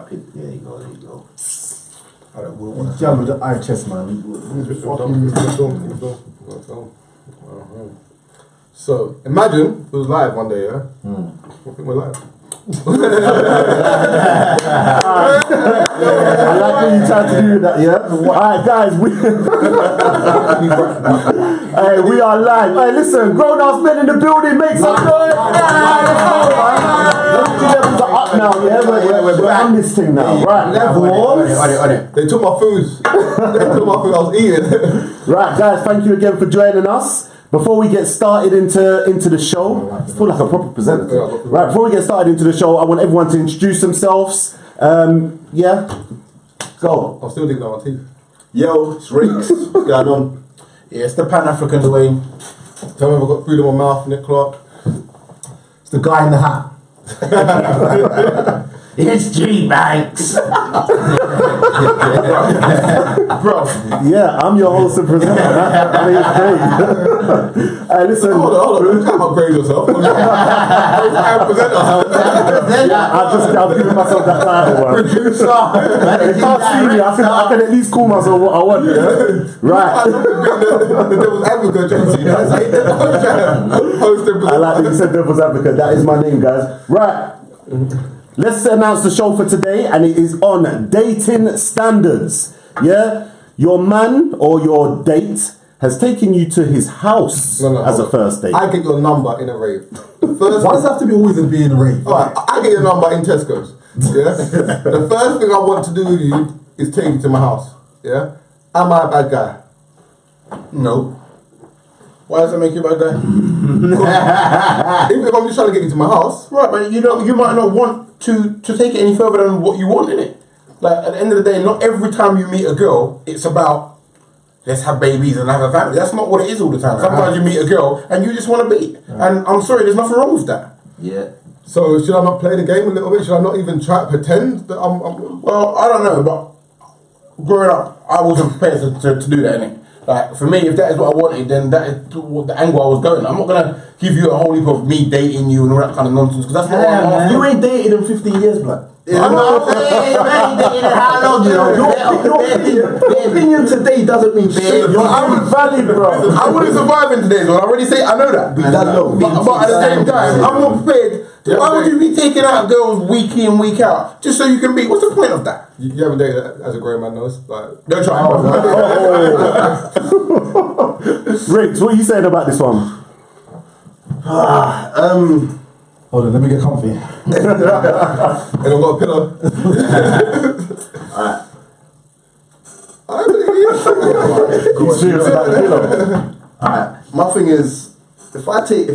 rapid. There you go. Yeah, with the eye chest, man. So imagine it was live one day, yeah? I think we're live. I like when you try to do that, yeah? Alright, guys, hey, we are live. Hey, listen, grown-ass men in the building, make some noise! Up now, yeah? We're on this thing now. Right, levels. On it. They took my food. I was eating. Right, guys, thank you again for joining us. Before we get started into the show, I feel like a proper presenter. Right, before we get started into the show, I want everyone to introduce themselves. Yeah, go. I'm still digging out my teeth. Yo, it's Riggs. What's going on? Yeah, it's the Pan-African Dwayne. Tell me if I've got food in my mouth, Nick Clark. It's the guy in the hat. It's G Banks. Bro. Yeah, I'm your host and presenter. I mean, hey, listen. Hold on. You can't upgrade yourself. I'm presenter. I've given myself that title, man. Producer. They can't see me. I can at least call myself what I want, yeah? Right. The devil's advocate, I like that you said devil's advocate. That is my name, guys. Right. Let's announce the show for today, and it is on dating standards. Yeah? Your man or your date has taken you to his house as a first date. I get your number in a rave. Why does it have to be always be in a rave? Alright, I get your number in Tesco's. Yeah? The first thing I want to do with you is take you to my house. Yeah? Am I a bad guy? No. Why does that make you a bad guy? if I'm just trying to get you to my house. Right, but you might not want to take it any further than what you want in it. Like at the end of the day, not every time you meet a girl, it's about let's have babies and have a family. That's not what it is all the time. Sometimes you meet a girl and you just want to be. And I'm sorry, there's nothing wrong with that. Yeah. So should I not play the game a little bit? Should I not even try to pretend that I'm Well, I don't know, but growing up, I wasn't prepared to do that, innit? Like, for me, if that is what I wanted, then that is the angle I was going. I'm not going to give you a whole heap of me dating you and all that kind of nonsense, because that's not what I'm after. You ain't dated in 15 years, blood. I'm not dating how long, you know? Your opinion today doesn't mean bad. I would valid, bro. I wouldn't survive in today's world. I already say I know that. We don't know. But at the same time, I'm not prepared. Why would you be taking out girls week in, week out, just so you can be? What's the point of that? You haven't dated as a grown man knows? Like, Don't try. Riggs, what are you saying about this one? Hold on, let me get comfy. and I've got a pillow. He's serious about the pillow. Alright, my thing is, if I take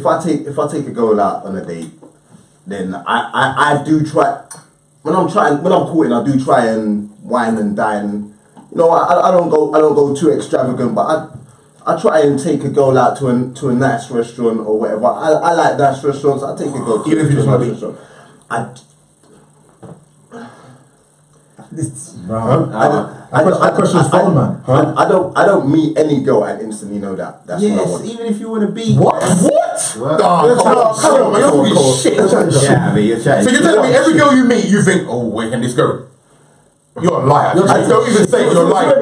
a girl out on a date, then I do try. When I'm courting, I do try and wine and dine. You know, I don't go too extravagant, but I try and take a girl out to a nice restaurant or whatever. I like nice restaurants. I take a girl to Even if you just want to be. restaurant. That question's fun, man. I don't meet any girl and instantly know that. That's what I want. Even if you want to be. What? Come on, man. Shit. Yeah, I mean, you're chatting. So you're telling me every girl you meet, you think, oh, where can this go? You're a liar. Don't even say you're lying. You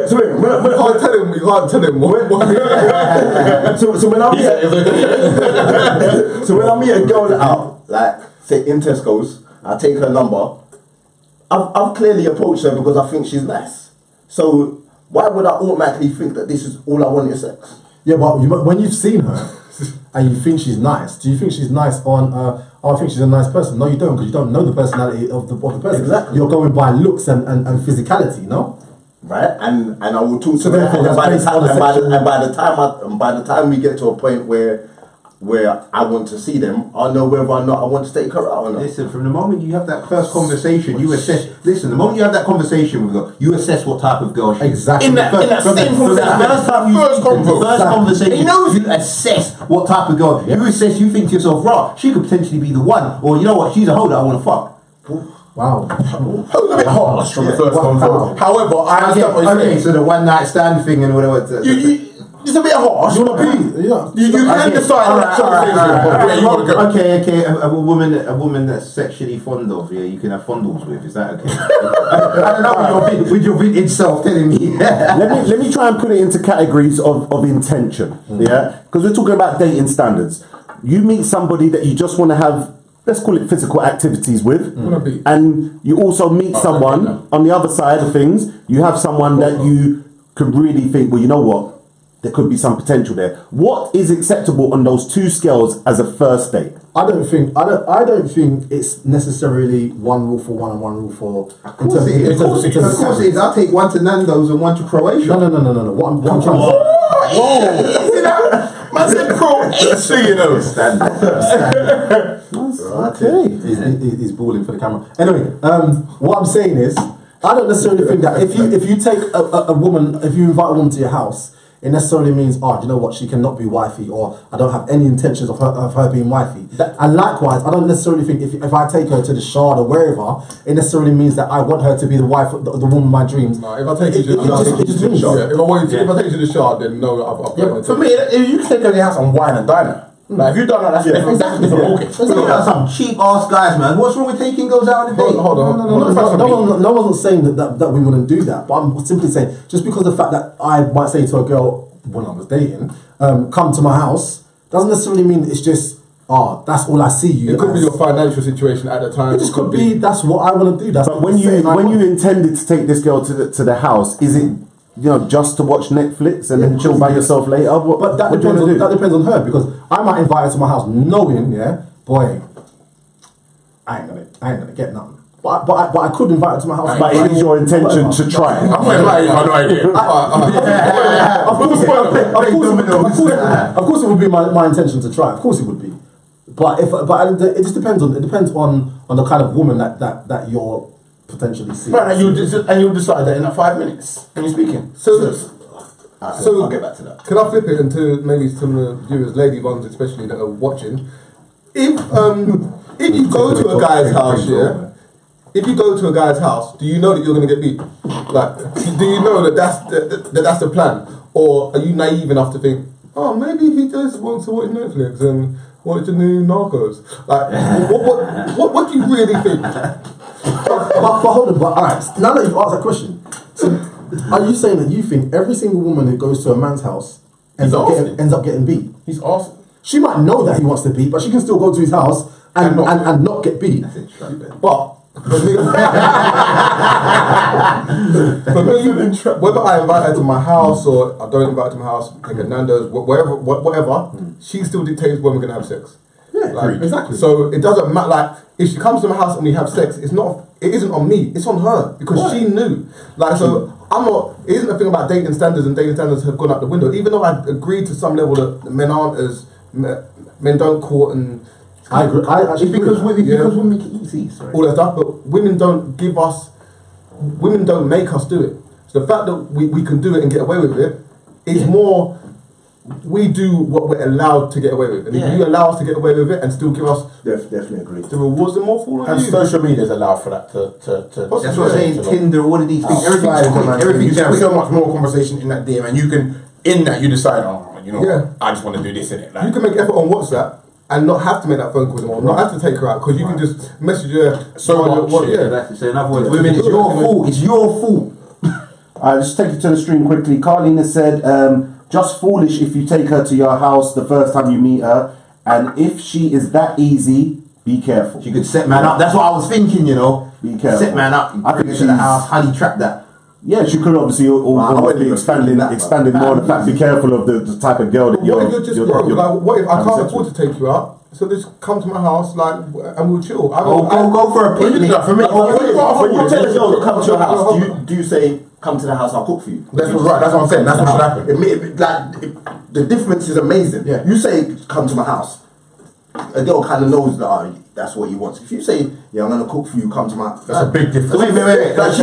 can't tell him. So when I meet a girl out, like say in Tesco's, I take her number. I've clearly approached her because I think she's nice. So why would I automatically think that this is all I want is sex? Yeah, but when you've seen her and you think she's nice, do you think she's nice on? I think she's a nice person. No, you don't, because you don't know the personality of the person. Exactly. You're going by looks and physicality, no? Right, and I will talk So to her. therefore, And that's based on the sexual- by the time we get to a point where I want to see them, I'll know whether or not I want to take her out or not. Listen, from the moment you have that first conversation, you assess. Listen, the moment you have that conversation with her, you assess what type of girl she is. Exactly. In that same So the first time you First convo. the first conversation, He knows you assess what type of girl. You assess. You think to yourself, "Right, she could potentially be the one," or you know what, she's a hoe that I want to fuck. Wow. a bit harsh from the first convo. However, I understand what you're saying. So the one night stand thing and whatever. It's a bit harsh. You want to be? Yeah. You can decide on that where you want to go. Okay. A woman that's sexually fond of, yeah, you can have fondles with. Is that okay? I don't know with your vintage self telling me. Let me try and put it into categories of intention. Yeah, because we're talking about dating standards. You meet somebody that you just want to have, let's call it physical activities with, and you also meet someone on the other side of things. You have someone that you could really think, well, you know what? There could be some potential there. What is acceptable on those two scales as a first date? I don't think it's necessarily one rule for one and one rule for. Of course it is. I'll take one to Nandos and one to Croatia. No. What I'm trying to say. Whoa! Man said Croatia, you know. Okay. He's balling for the camera. Anyway, what I'm saying is, I don't necessarily think that if you take a woman, if you invite a woman to your house, it necessarily means, do you know what, she cannot be wifey, or I don't have any intentions of her being wifey. And likewise, I don't necessarily think if I take her to the Shard or wherever, it necessarily means that I want her to be the wife, the woman of my dreams. No, if I take you to the Shard, if I take you to the Shard, then no, I've for me, if you can take her to your house and wine and dine her. Like, if you've done that, that's a different ballgame. Some cheap ass guys, man. What's wrong with taking girls out on a date? Hold on. No one's saying that we wouldn't do that, but I'm simply saying, just because of the fact that I might say to a girl when I was dating, come to my house, doesn't necessarily mean it's just, that's all I see you. It could be your financial situation at the time. It just could be that's what I want to do. But when you intended to take this girl to the house, is it just to watch Netflix and then chill by yourself later? But that depends on her, because I might invite her to my house knowing, boy, I ain't gonna get nothing. But I could invite her to my house. But it is your intention to try. I'm not inviting you, Of course, it would be my intention to try. Of course, it would be. But it just depends on the kind of woman that you're potentially seeing. Right, and you'll decide that in 5 minutes when you're speaking. So I'll get back to that. Can I flip it into maybe some of the viewers, lady ones especially, that are watching? If you go to a guy's house, if you go to a guy's house, do you know that you're going to get beat? Like, do you know that's the plan? Or are you naive enough to think, maybe he just wants to watch Netflix and watch the new Narcos? Like, what do you really think? But hold on, alright, now that you've asked that question, so are you saying that you think every single woman who goes to a man's house ends up getting beat? He's awesome. She might know that he wants to beat, but she can still go to his house and not get beat. But for me, whether I invite her to my house or I don't invite her to my house, take her Nandos, whatever, she still dictates when we're gonna have sex. Yeah, exactly. So it doesn't matter. Like, if she comes to my house and we have sex, it isn't on me. It's on her, because she knew. Like, so I'm not. It isn't a thing about dating standards, and dating standards have gone out the window. Even though I agree to some level that men aren't as men don't court and. I agree. It's because women make it easy. All that stuff, but women don't make us do it. So the fact that we can do it and get away with it is more. We do what we're allowed to get away with, and if you allow us to get away with it and still give us Definitely agree. the rewards, the more fall on And you. social media's allowed for that to That's what I'm saying. Tinder, all of these things, everything's quick. You Everything's can have quick. so much more conversation in that DM, and you can, in that, you decide, Yeah. I just want to do this in it. You can make effort on WhatsApp and not have to make that phone call anymore, not have to take her out, because you can just message her So much. So in other words, women, it's your fault. It's your fault. I'll just take it to the stream quickly. Carlene has said, just foolish if you take her to your house the first time you meet her, and if she is that easy, be careful. She could set man up. That's what I was thinking, Be careful. Set man up. I think Bring her to the house, honey trap that. Yeah, she could obviously be expanding more on the fact. Be careful of the type of girl that What if you're just broke? Like, what if I can't afford to take you out? So just come to my house, and we'll chill. Go for a picnic. For me, When you tell a girl to come to your house, do you say, come to the house, I'll cook for you? That's what I'm saying. That's what should happen. The difference is amazing. Yeah. You say, come to my house. A girl kind of knows that that's what he wants. If you say, yeah, I'm gonna cook for you, come to my, That's a big difference. Wait. like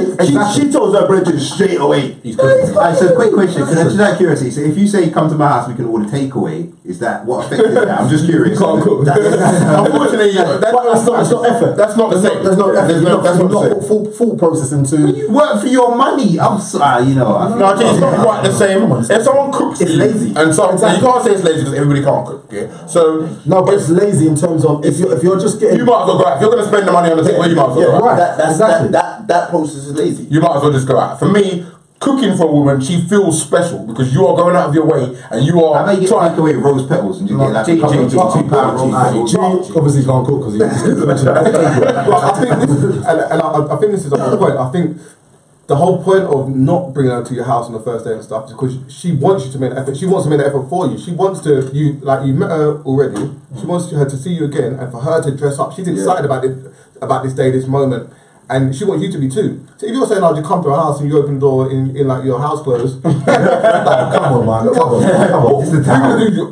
she tells her brethren straight away. Alright, so quick question, because I'm just out of curiosity. So if you say come to my house, we can order takeaway. Is that what effect is that? I'm just curious. You can't cook. Unfortunately, that's not effort. That's not the same. There's no effort. That's You've not the not same. put full process into. You work for your money. I'm sorry, No, I think it's not quite the same. If someone cooks, It's lazy. and so you can't say it's lazy because everybody can't cook. Yeah. So No, but it's lazy in terms of if you're just getting. you might as well go out. If you're going to spend the money on the takeaway, you might as well go out. Right. Exactly. That process is lazy. You might as well just go out. For me, cooking for a woman, she feels special because you are going out of your way and you How are about you get trying. takeaway rose petals and you get like a couple of £2 rolls? Obviously can't cook because he mentioned that. Well, I think this is, I think this is the whole point. I think the whole point of not bringing her to your house on the first day and stuff is because she wants you to make an effort. She wants to make an effort for you. She wants to you met her already. She wants her to see you again and for her to dress up. She's excited about this day, this moment. And she wants you to be too. So if you're saying, you come to her house and you open the door in like your house clothes, Come on, man.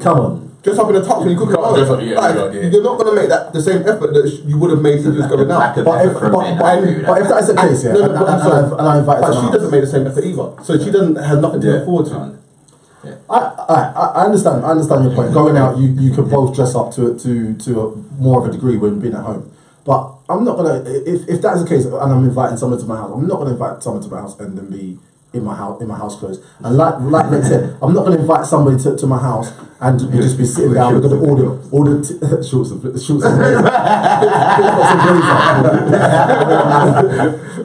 Come on. dress up in a tux when you cook at home. You're not going to make that the same effort that you would have made if you was going out. But if that is the case, yeah, and I invite her to But my she house. doesn't make the same effort either. So she doesn't have nothing to look forward to. I understand your point. Going out, you can both dress up to more of a degree when being at home. But I'm not gonna if that is the case, and I'm inviting someone to my house. I'm not gonna invite someone to my house and then be in my house clothes. And like Rick said, I'm not gonna invite somebody to my house and we just be sitting down. We're gonna order shorts and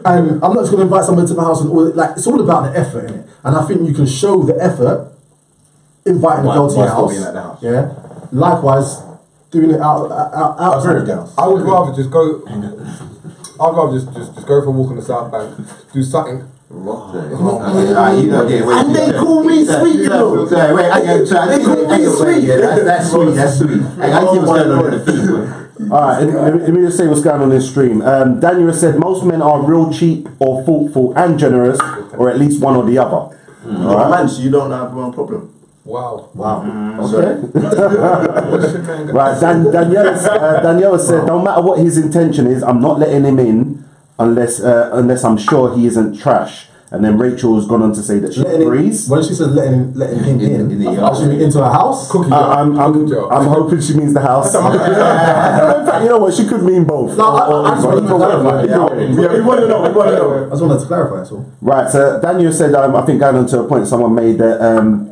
and I'm not just gonna invite somebody to my house and order, like it's all about the effort in it. And I think you can show the effort inviting a girl to your house. Being at the house. Yeah. Likewise, doing it outside the house. I would rather just go. I'd rather just go for a walk on the South Bank, do something. And they call me sweet, you know. Sorry, wait, they call me sweet. That's sweet. I see what's going on in the feed. Alright, let me just say what's going on this stream. Daniel said most men are real cheap or thoughtful and generous, or at least one or the other. Alright, man, so you don't have one problem. Wow. Okay. Right, Danielle said no matter what his intention is, I'm not letting him in unless I'm sure he isn't trash. And then Rachel's gone on to say that she agrees. When she said letting him in the yard. She mean into her house? I'm hoping she means the house. In fact, you know what? She could mean both. No, I just wanted to clarify. We want to know. I just wanted to clarify, that's all. Right, so Daniel said, I think going on to a point someone made that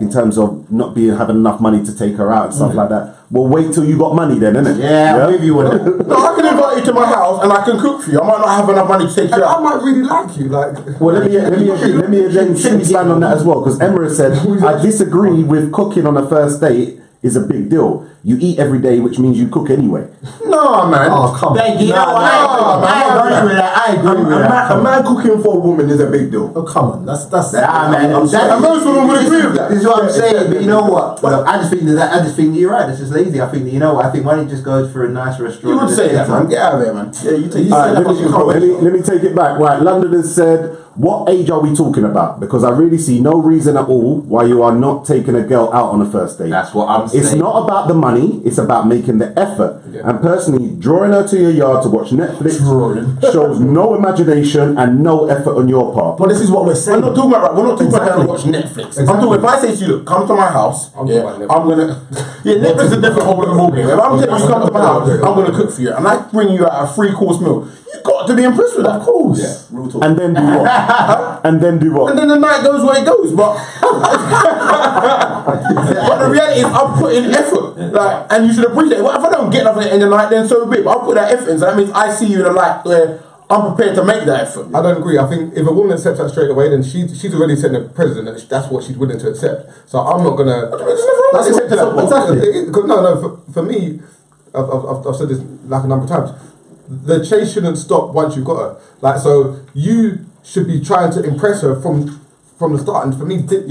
in terms of not having enough money to take her out and stuff like that. Well, wait till you got money then, innit? Yeah, I'll give you one. No, I can invite you to my house and I can cook for you. I might not have enough money to take you I out. might really like you, like. Well, let me then expand on that as well, because Emma said, I disagree with cooking on a first date is a big deal. You eat every day, which means you cook anyway. No, man. Oh, come on. Thank you. I agree with that. A man cooking for a woman is a big deal. Oh, come on. That's Man, And most women would agree with that. This is what I'm saying, but you know what? Well, I just think you're right. This is lazy. I think that, you know what? I think why don't you just go for a nice restaurant? You would say that, man. Get out of there, man. Yeah, you take. Let me take it back. Right, London has said, what age are we talking about? Because I really see no reason at all why you are not taking a girl out on a first date. That's what I'm saying. It's not about the money, it's about making the effort. Yeah. And personally, drawing her to your yard to watch Netflix shows no imagination and no effort on your part. But this is what we're saying. We're not talking about going to watch Netflix. I'm talking, if I say to you, look, come to my house, I'm gonna Netflix is a different whole ball game. If I'm telling you come to my house, I'm gonna cook for you and I bring you out a 3-course meal, you got to be impressed with that. Of course. Yeah, real talk. And then do what? And then do what? And then the night goes where it goes, but the reality is I'm putting effort, and you should appreciate it. Well, if I don't get nothing in the night, then so be it. But I'll put that effort in, so that means I see you in a light where I'm prepared to make that effort. I don't agree. I think if a woman accepts that straight away, then she's already said the president that that's what she's willing to accept. So I'm not gonna. That's accept that. exactly. For me, I've said this like a number of times. The chase shouldn't stop once you've got her. Like, so you should be trying to impress her from the start. And for me, you don't think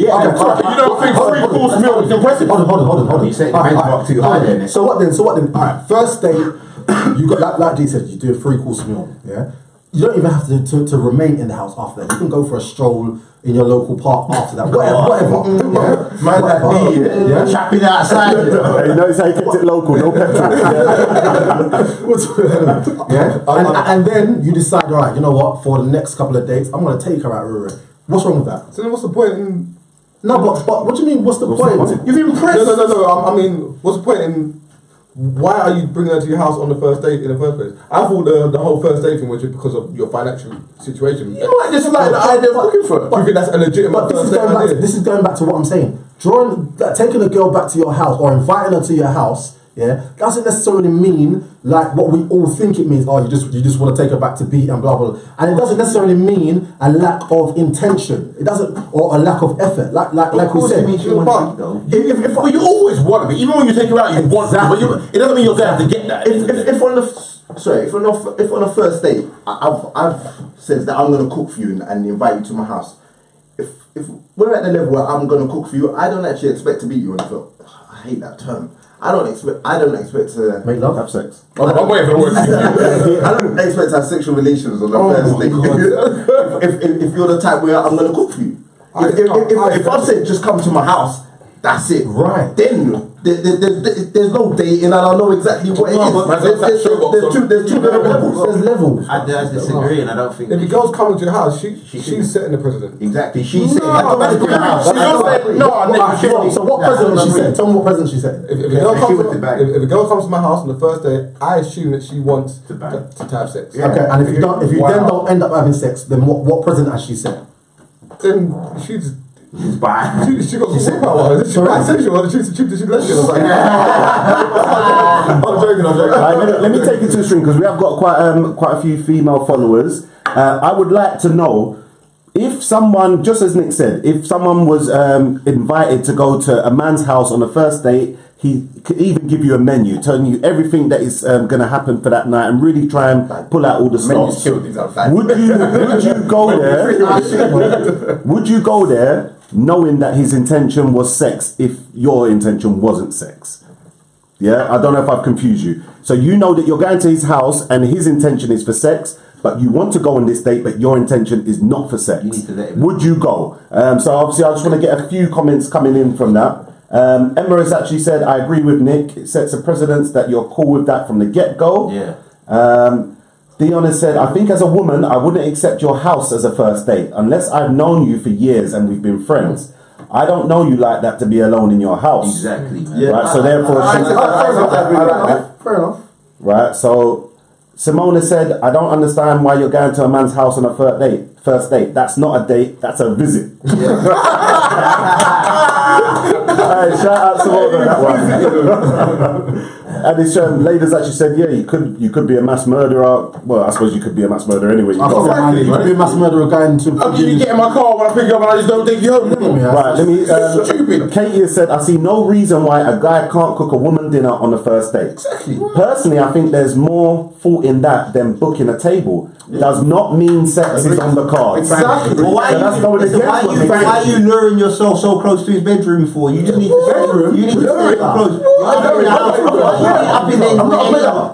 3-course meal is impressive? Hold on. You said the benchmark too high then. So what then? All right, first date, you got like D said, you do a 3-course meal. Yeah. you don't even have to remain in the house after that. You can go for a stroll in your local park after that. Whatever. Chapping outside. You notice how he kept it local, no petrol. And then you decide, all right, you know what? For the next couple of dates, I'm going to take her out. What's wrong with that? So then what's the point in... No, but what do you mean? What's the point? You've impressed. No. I mean, what's the point in... Why are you bringing her to your house on the first date in the first place? I thought the whole first date thing was just because of your financial situation. You might just like the idea of looking for it. Do you think that's a legitimate But first date idea? this is going back to what I'm saying. Taking a girl back to your house or inviting her to your house, doesn't necessarily mean like what we all think it means. Oh, you just want to take her back to beat and blah blah blah. And it doesn't necessarily mean a lack of intention. It doesn't, or a lack of effort. Like we said. You always want to be, even when you take her out, you want that. But it doesn't mean you're there to get that. If on the first date, I've said that I'm gonna cook for you and invite you to my house. If we're at the level where I'm gonna cook for you, I don't actually expect to beat you on the floor. I hate that term. I don't expect to Make love, have sex. I'm waiting for the word. I don't expect to have sexual relations on the first date. If you're the type where I'm gonna cook for you. If I've said just come to my house, that's it. Right. Then there's no dating and I know exactly what it is. There's two different levels. There's levels. I disagree, and I don't think. If the girl's coming to your house, she's setting the precedent. Exactly. She's saying, I don't So what president she said? Tell me what president she said. If a girl comes to my house on the first day, I assume that she wants to have sex. Okay, and if you then don't end up having sex, then what president has she said? Then she's bye. She got some power. She's bisexual. She's lesbian. I'm joking. Let me take it to the string because we have got quite a few female followers. I would like to know if someone, just as Nick said, if someone was invited to go to a man's house on the first date, he could even give you a menu, telling you everything that is going to happen for that night, and really try and pull out all the stops. Would you go there? Would you go there knowing that his intention was sex if your intention wasn't sex? Yeah, I don't know if I've confused you. So you know that you're going to his house and his intention is for sex, but you want to go on this date, but your intention is not for sex. You need to let him. Would you go? So obviously I just want to get a few comments coming in from that. Emma has actually said, I agree with Nick. It sets a precedence that you're cool with that from the get-go. Yeah. Dion has said, I think as a woman, I wouldn't accept your house as a first date unless I've known you for years and we've been friends. I don't know you like that to be alone in your house. Exactly. Yeah. Right, so therefore... Fair enough. Right, so Simona said, I don't understand why you're going to a man's house on a first date. That's not a date, that's a visit. Hey, shout out to all of that one. And it's ladies actually said, yeah, you could be a mass murderer. Well, I suppose you could be a mass murderer anyway. You could be a mass murderer going to. How can you get in my car when I pick you up and I just don't take you home? Right, let me. Stupid. Katie has said, I see no reason why a guy can't cook a woman dinner on the first date. Exactly. Personally, I think there's more fault in that than booking a table. Does not mean sex is on the cards. Exactly. Well, why are you luring yourself so close to his bedroom for? You just need to bedroom. You need to stay close.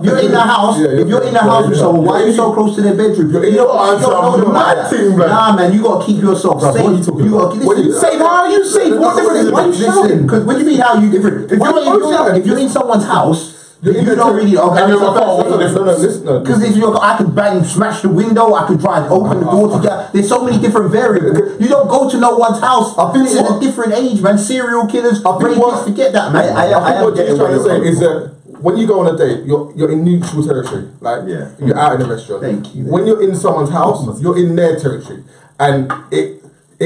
You're in the house. If you're in the house with someone, why are you so close to their bedroom? You don't know the man. Nah, man, you gotta keep yourself safe. What are you talking about? Safe? How are you safe? What difference? Why are you shouting? Because what do you mean? How are you different? If you're in someone's house. You don't really. Because if I could smash the window, I could try and open the door together. There's so many different variables. You don't go to no one's house. It's in a different age, man. Serial killers, rapists, forget that, man. I think what you're trying to say is that when you go on a date, you're in neutral territory. Like you're out in a restaurant. Thank you. When you're in someone's house, you're in their territory, and it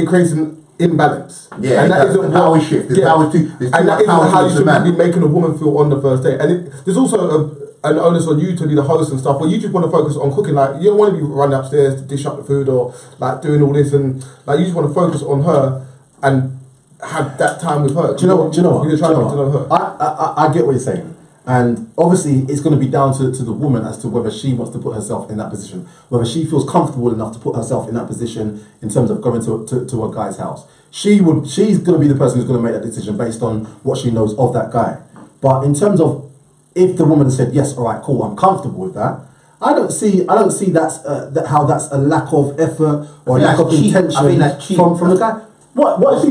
creates an imbalance. Yeah, and that isn't power shift. There's power too. And that isn't how you should be making a woman feel on the first date. And there's also an onus on you to be the host and stuff, but you just want to focus on cooking. Like, you don't want to be running upstairs to dish up the food or like doing all this, and like you just want to focus on her and have that time with her. Do you know what? You're trying to get to know her. I get what you're saying. And obviously, it's going to be down to the woman as to whether she wants to put herself in that position, whether she feels comfortable enough to put herself in that position in terms of going to a guy's house. She's going to be the person who's going to make that decision based on what she knows of that guy. But in terms of if the woman said, yes, all right, cool, I'm comfortable with that, I don't see how that's a lack of effort or a lack of cheap. intention I think that's cheap. from the guy. What if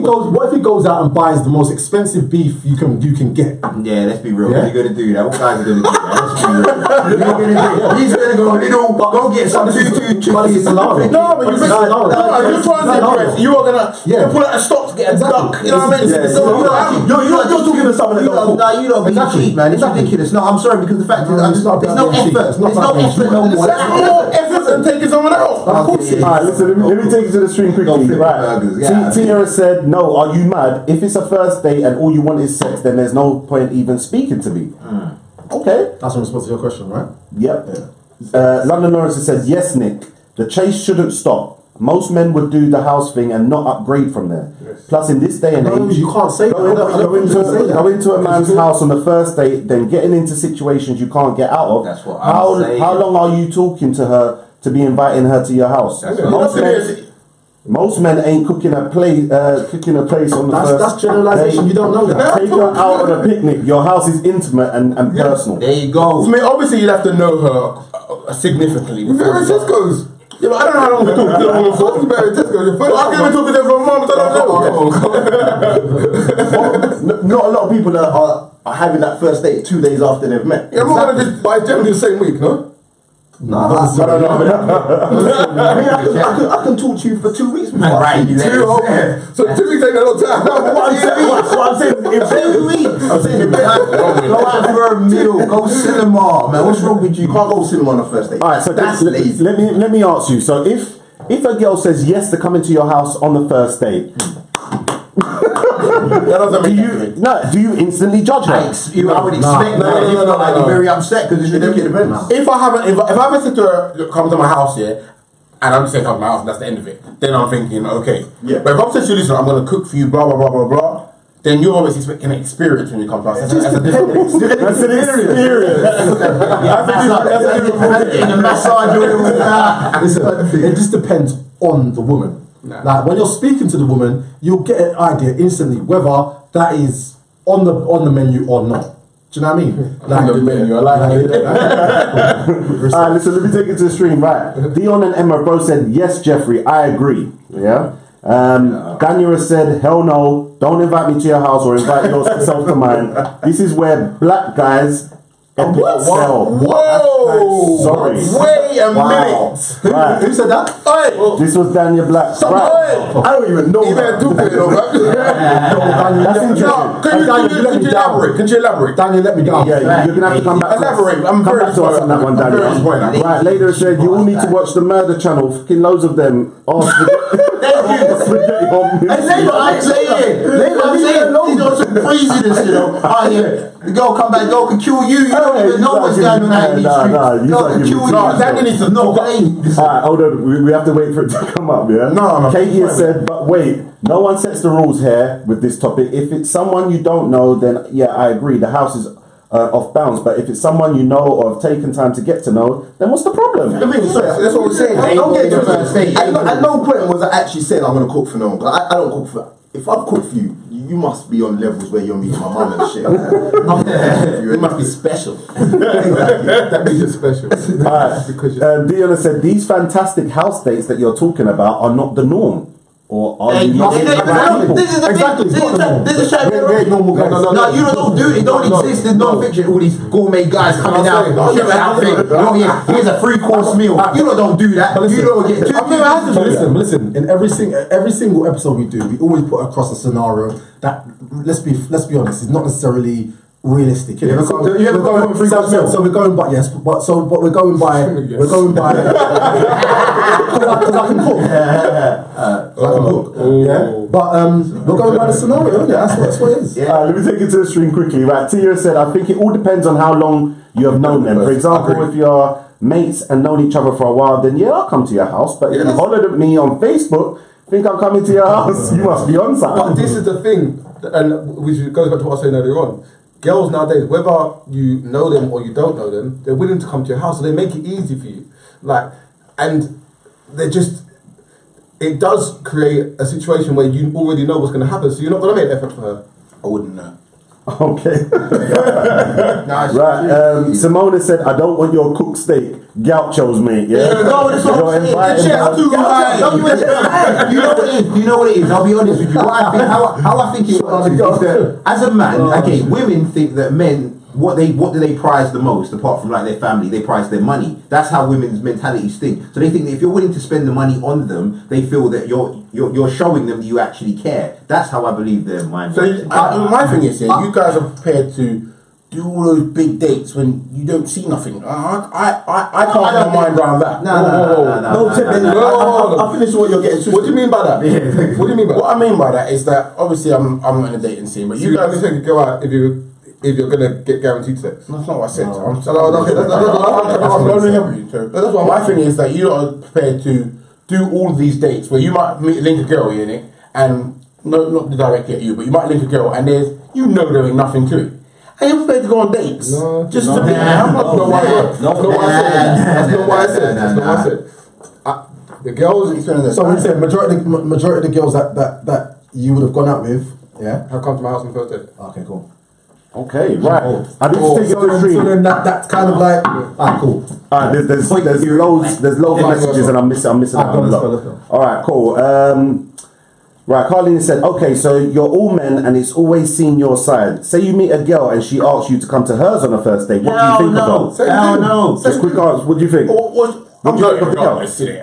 he goes out and buys the most expensive beef you can get? Yeah, let's be real. Yeah? What are you gonna do that? What guys are gonna do that? Let's be real. He's gonna go little, go get some two chickens. No, but you're trying to impress. You are gonna pull out a stop to get a duck. You know what I mean? You're talking to someone that you don't be cheap, man. It's ridiculous. No, I'm sorry because the fact is, there's no effort. There's no effort no more. That's more effort than taking someone else. Of course. Alright, listen, let me take you to the stream quickly. Right. Tia said, no, are you mad? If it's a first date and all you want is sex, then there's no point even speaking to me. Okay. That's in response to your question, right? Yep. London Lawrence says, yes, Nick, the chase shouldn't stop. Most men would do the house thing and not upgrade from there. Yes. Plus, in this day and age, you can't say go into a man's house on the first date, then getting into situations you can't get out of. That's what I'm saying. How long are you talking to her to be inviting her to your house? Most men ain't cooking a place on the first. That's generalization. You don't know that. Take her out on a picnic. Your house is intimate and personal. There you go. I mean, obviously you'd have to know her significantly. Very Tesco's. Yeah, but I don't know how long we're talking to them for. Very Tesco's. I can't even talk to them for a month. I don't know. Not a lot of people are having that first date 2 days after they've met. Yeah, I'm not gonna just buy generally the same week, no? No, I don't know. I mean, I can talk to you for 2 weeks. Right, So 2 weeks ain't a lot of time. What I'm saying is, I'm saying, go out for a meal, go cinema, man. What's wrong with you? you can't go cinema on a first date. All right, so that's lazy. let me ask you. So if a girl says yes to coming to your house on the first date, That doesn't mean do you instantly judge her? I would expect that. If not, I'd be very upset because it's ridiculous. If I haven't said to her, look, come to my house, yeah, and I'm just saying come to my house, and that's the end of it, then I'm thinking, okay. Yeah. But if I'm saying to you, listen, I'm going to cook for you, blah, blah, blah, blah, blah, then you're always expecting an experience when you come to us. That's a different experience. That's an experience. Getting a massage or Listen, it just depends on the woman. Like when you're speaking to the woman, you'll get an idea instantly whether that is on the menu or not. Do you know what I mean? Like the menu, I like it. Alright, listen, let me take it to the stream. Right. Dion and Emma both said, yes, Jeffrey, I agree. Yeah. Daniel said, hell no, don't invite me to your house or invite yourself to mine. This is where black guys excel. Whoa! Sorry. Wait a minute. Right. Who said that? Hey! This was Daniel Black. Right. I don't even know. You better do it, though, man. That's interesting. No, can you elaborate? Can you elaborate? Daniel, let me down. Yeah, you're gonna have to come back. Elaborate. I'm Come very back to us on that one, I'm very Daniel. disappointed. Right, later it said you all need to watch the Murder Channel. Fucking loads of them. Oh, spaghetti on me. I'm saying, these are some craziness, you know. Oh yeah, the girl come back, girl can kill you. You don't even know what's going on out in these streets. Girl can kill you. Daniel needs to know. Alright, hold on. We have to wait for it to come up, yeah? No. Katie has said, but wait, no one sets the rules here with this topic. If it's someone you don't know, then yeah, I agree. The house is off bounds. But if it's someone you know or have taken time to get to know, then what's the problem? The thing is, that's what we're saying. Don't get to the first date. At no point was I actually saying I'm going to cook for no one. Because I don't cook for. If I've cooked for you, you must be on levels where you're meeting my mum and shit. You must be special. That means you're special. Alright, Diona said, these fantastic house dates that you're talking about are not the norm. Or are you not? This is the Exactly. This is Very normal guys. No, you don't do it. It don't exist in non-fiction. All these gourmet guys coming out. Here's a 3-course meal. You don't do that. You don't get. I've never had to listen. In every single episode we do, we always put across a scenario that let's be honest, is not necessarily realistic. You ever gone for 3-course meal? So we're going by but we're going by because I can cook. Yeah, but we're going by the scenario. Yeah, that's what it is. Let me take it to the stream quickly. Right, Tia said, I think it all depends on how long you have known them. For example, if you're mates and known each other for a while, then yeah, I'll come to your house. But if you hollered at me on Facebook, think I'm coming to your house, you must be on something. But this is the thing, and which goes back to what I was saying earlier on. Girls nowadays, whether you know them or you don't know them, they're willing to come to your house, so they make it easy for you. And they just, it does create a situation where you already know what's going to happen, so you're not going to make effort for her. I wouldn't know. Okay. Nah, Right. Simona said, I don't want your cooked steak. Gauchos, mate. Yeah. No, that's what I'm saying. You know what it is. You know what it is. I'll be honest with you. What I think, how I think it works is that as a man, okay, women think that men. What do they prize the most apart from like their family? They prize their money. That's how women's mentalities think. So they think that if you're willing to spend the money on them, they feel that you're showing them that you actually care. That's how I believe their mind. So my thing is, you guys are prepared to do all those big dates when you don't see nothing. I can't get my mind around that. No, I finish what you're getting to. What do you mean by that? What do you mean by that? What I mean by that is that obviously I'm not in a dating scene, but You you guys guys. think you go out if you're gonna get guaranteed sex. That's not what I said. I'm That's only helping you. So my thing is that you are prepared to do all of these dates where you might link a girl, and not directly at you, but you might link a girl, and there ain't nothing to it. And you're prepared to go on dates. Just to be. That's not why I said. The girls. So when you say majority of the girls that you would have gone out with, yeah. Have come to my house on the first date. Okay, cool. Okay, right. I need to take it to the So stream. then that's kind of like, cool. There's loads of messages and I'm missing out on a lot. Let's go. All right, cool. Right, Carlene said, okay, so you're all men and it's always seen your side. Say you meet a girl and she asks you to come to hers on a first date. What do you think of her? Hell no. Just quick answer. What do you think? I'm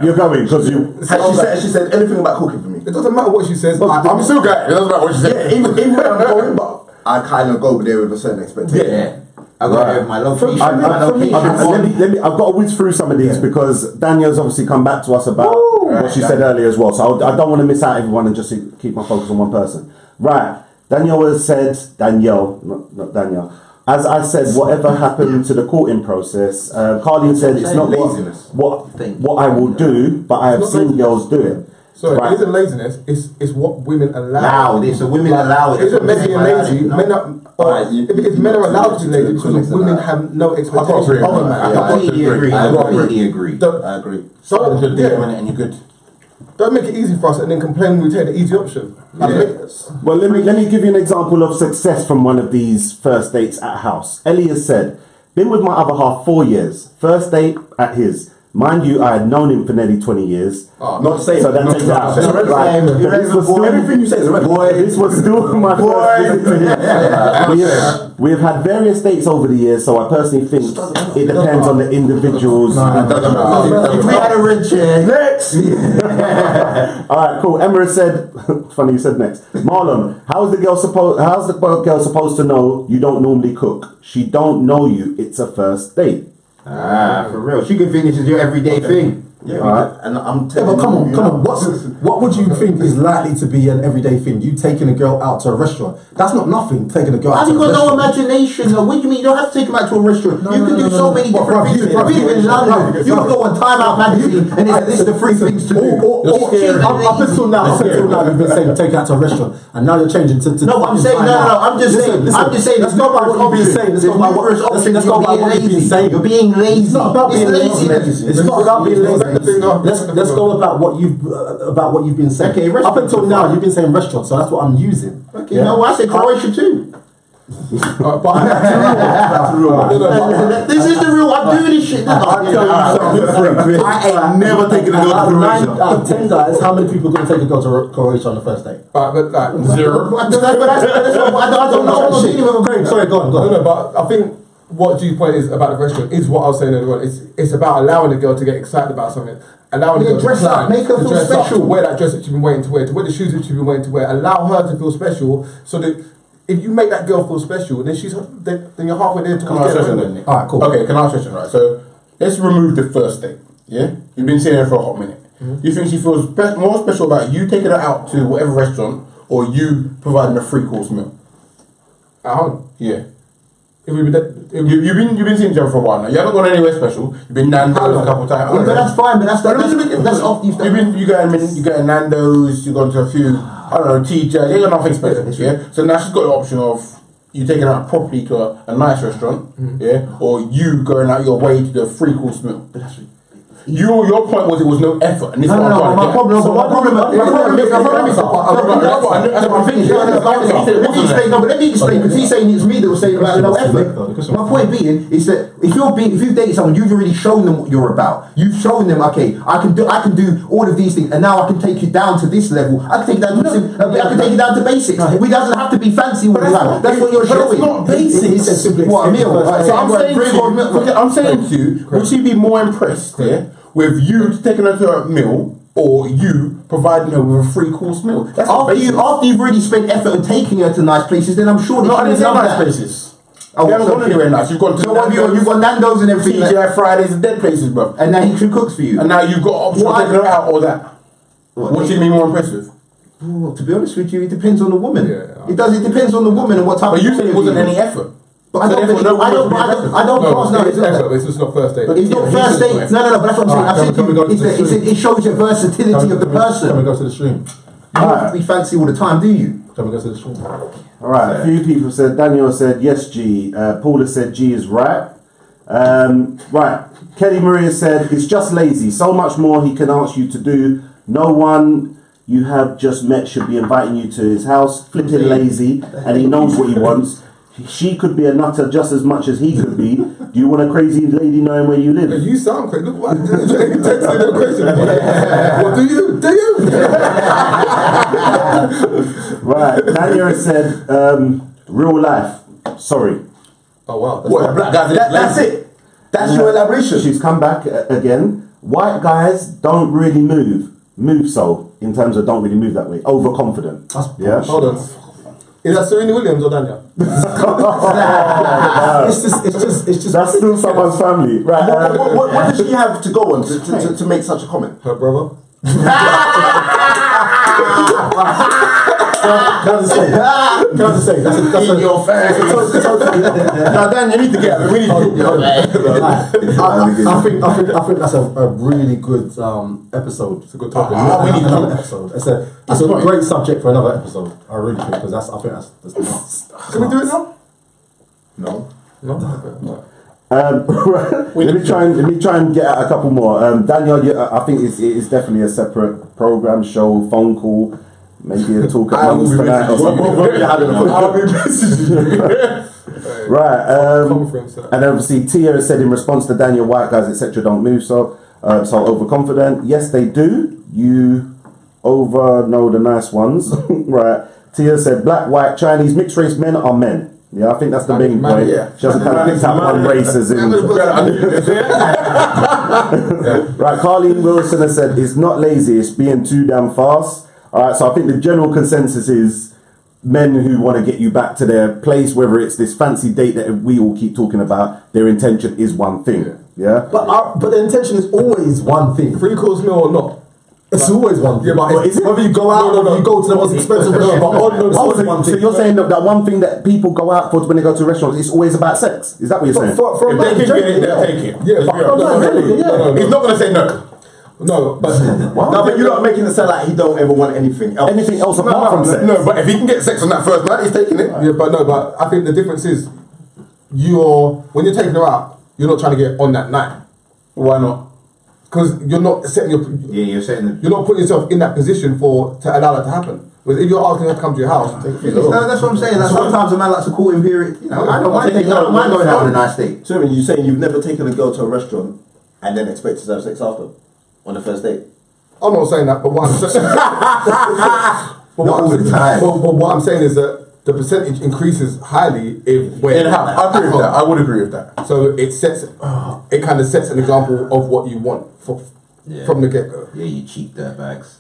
You're going because you. She said anything about cooking for me. It doesn't matter what she says. I'm still going. It doesn't matter what you say. Yeah, even when I'm going, but I kind of go there with a certain expectation. Yeah. I got to have my location. I've got to whiz through some of these because Danielle's obviously come back to us about what she said earlier as well. So I don't want to miss out everyone and just keep my focus on one person. Right. Danielle has said, not Danielle. As I said, whatever happened to the courting process, Carlene said it's not what I will do, but I have seen girls do it. So it isn't laziness, it's what women allow. So women allow it. It isn't men being lazy. If men are allowed to be lazy because women have no expectation. I completely agree. I agree. So And you're good. don't make it easy for us and then complain when we take the easy option. Well, let me give you an example of success from one of these first dates at a house. Ellie has said, been with my other half 4 years. First date at his. Mind you, I had known him for nearly 20 years. Not saying So that takes it out. Everything you say is right. This was still my first visit to him. We have had various dates over the years, so I personally think it depends on the individuals. If we had a red chair. Next! Alright, cool. Emma said, funny you said next. Marlon, how's the girl supposed to know you don't normally cook? She don't know you, it's a first date. For real. She could think this is your everyday thing. Yeah, and I'm Yeah, telling but come on. you. What would you think is likely to be an everyday thing? You taking a girl out to a restaurant. That's not nothing, taking a girl out Have to a you got no restaurant. imagination? Though? What do you mean? You don't have to take them out to a restaurant. You can do so many different things. If you live in London, you can go on Time Out magazine and it's a list of free things to do. Up until now, you've been saying take her out to a restaurant, and now you're changing to. No, I'm saying I'm just saying. Let's go by what you've been saying. Let's go by what you've been saying. You're being lazy. It's not about being lazy. laziness. It's not about being lazy. Let's go about what you've been saying. Okay, up until now, you've been saying restaurant, so that's what I'm using. Okay, no, I said Croatia too. This is the real. I'm doing this shit. I ain't never taken a girl to Croatia. 9 out of 10 guys, how many people are going to take a girl to Croatia on the first date? Zero. I don't know. Sorry, go on. No, but I think what G's point is about the restaurant is what I was saying earlier on. It's about allowing the girl to get excited about something. Allowing the girl to dress up, make her feel special. Wear that dress that she's been waiting to wear, to wear the shoes that she's been waiting to wear. Allow her to feel special, so that if you make that girl feel special, then then you're halfway there to Can I ask you something? Alright, cool. Okay, can I ask you something, right? So let's remove the first date. Yeah? You've been seeing her for a hot minute. You think she feels more special about you taking her out to whatever restaurant or you providing a 3-course meal? At home. Yeah. You've been seeing each other for a while now. You haven't gone anywhere special. You've been Nandos a couple times. But that's fine. But that's off. You got Nandos. You've gone to a few. I don't know, TJ. You got nothing special. Yeah. So now she's got the option of you taking her out properly to a nice restaurant. Yeah. Or you going out your way to the 3-course meal. Your point was it was no effort, and this is what I'm trying to my get. problem is, let me explain, because he's saying it's me that was saying about no effort. My point being is that if you date someone, you've already shown them what you're about. You've shown them, okay, I can do all of these things, and now I can take you down to this level. I can take you down to basics. It doesn't have to be fancy all the time. That's what you're showing. It's not basics. What, a meal? So I'm saying to you, would she be more impressed with you taking her to a meal or you providing her with a 3-course meal? That's after you've already spent effort in taking her to nice places, then I'm sure that I didn't say nice places. You haven't gone anywhere nice. You've gone to you've got Nandos and everything. TGI Fridays and dead places, bro. And now he cooks for you. And now you've got options of taking her out or that. What should be more impressed with? Oh, to be honest with you, it depends on the woman. Yeah. It depends on the woman and what type. But you said it wasn't any effort. But I don't class no. It's effort. It's just not first date. It's not first date. No. But that's what I'm saying. It shows your versatility of the person. Can we go to the stream? You don't be fancy all the time, do you? Can we go to the stream? Alright, a few people said, Daniel said, yes, G. Paula said, G is right. Right, Kelly Maria said, it's just lazy. So much more he can ask you to do. No one you have just met should be inviting you to his house. Flipping lazy, and he knows what he wants. She could be a nutter just as much as he could be. Do you want a crazy lady knowing where you live? You sound crazy. Look what texting no question. What do you? Do you? Right, Daniel said, real life. Sorry. Oh wow. What, black guys? That's it. That's your elaboration. She's come back again. White guys don't really move so in terms of don't really move that way. Overconfident. Yeah. Hold on. Is that Serena Williams or Daniel? It's just. That's still someone's family, right? What does she have to go on to make such a comment? Her brother. Can I just say? That's In your face. Now, Dan, you need to get. We need to get. I think that's a really good episode. It's a good topic. We need another episode. It's a great subject for another episode. I really think because I think that's nuts. Can we do it now? No. Let me try and get at a couple more. Daniel, I think it is definitely a separate program, show, phone call, maybe a talk at once tonight or something. I'll be messaging you. Right, and obviously Tia said in response to Daniel, white guys etc. don't move so overconfident. Yes, they do. You over know the nice ones. Right. Tia said black, white, Chinese, mixed race men are men. Yeah, I think that's the main point. Yeah. She hasn't kind of picked out one race as in. Right, Carleen Wilson has said it's not lazy, it's being too damn fast. Alright, so I think the general consensus is men who want to get you back to their place, whether it's this fancy date that we all keep talking about, their intention is one thing. Yeah? But the intention is always one thing. 3-course meal or not? It's always one thing. Yeah, but is it? Whether you go out or you go to the most expensive restaurant, it's always one thing. So you're saying that one thing that people go out for when they go to restaurants, it's always about sex? Is that what you're saying? For a If man, they can get it, they'll take it. Yeah, but He's not going to say no. No, but but you're not making it sound like he don't ever want anything else. Anything else apart from sex? No, but if he can get sex on that first night, he's taking it. yeah, but I think the difference is when you're taking her out, you're not trying to get on that night. Why not? Because you're not setting You're saying you're not putting yourself in that position to allow that to happen. Because if you're asking her to come to your house, that's what I'm saying. That's sometimes a man likes a courting period. You know, I don't mind going out on a nice date. So you're saying you've never taken a girl to a restaurant and then expected to have sex after on the first date? I'm not saying that, but what I'm saying, but what I'm saying is that the percentage increases highly if In how? I agree with that. I would agree with that. So it kind of sets an example of what you want from the get go. Yeah, you cheap dirtbags.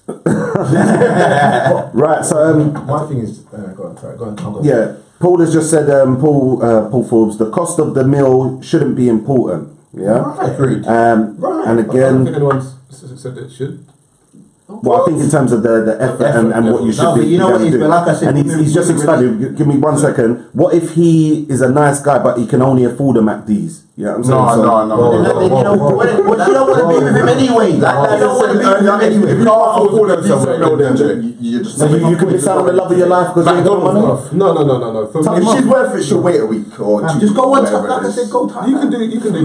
Right, so my thing is, go on. yeah, Paul has just said, Paul Forbes, the cost of the meal shouldn't be important. Yeah, Agreed. and I don't again, think anyone said that it should. well, I think in terms of the effort and what you should No, be but you know what be it is, doing. but like I said, and he's just expanded. Give me 1 second. What if he is a nice guy but he can only afford a MacD's? Yeah, I'm saying so. You don't want to be with him anyway. Like, you don't want to be with him anyway. If you can't afford a decent meal, then you're just. So you can miss out on the love of your life because you ain't got money? No. For If me, she's worth it, she'll wait a week or two. Just go on whatever top, like I it is. said, go time. you can do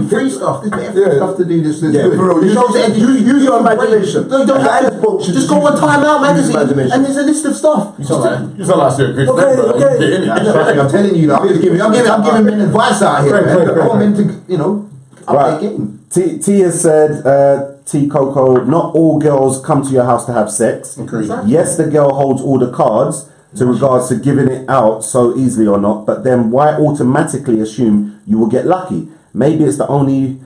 free stuff. There's better free stuff to do this. Yeah, bro, use your imagination. Just go on Time Out magazine, Imagination. and there's a list of stuff. You sound like a good Okay, friend, bro. okay. Get in it. I'm telling you, I'm giving men advice out here. Man. I want men to, up their game. T has said, T Coco, not all girls come to your house to have sex. Exactly. Yes, the girl holds all the cards to regards to giving it out so easily or not, but then why automatically assume you will get lucky? Maybe it's the only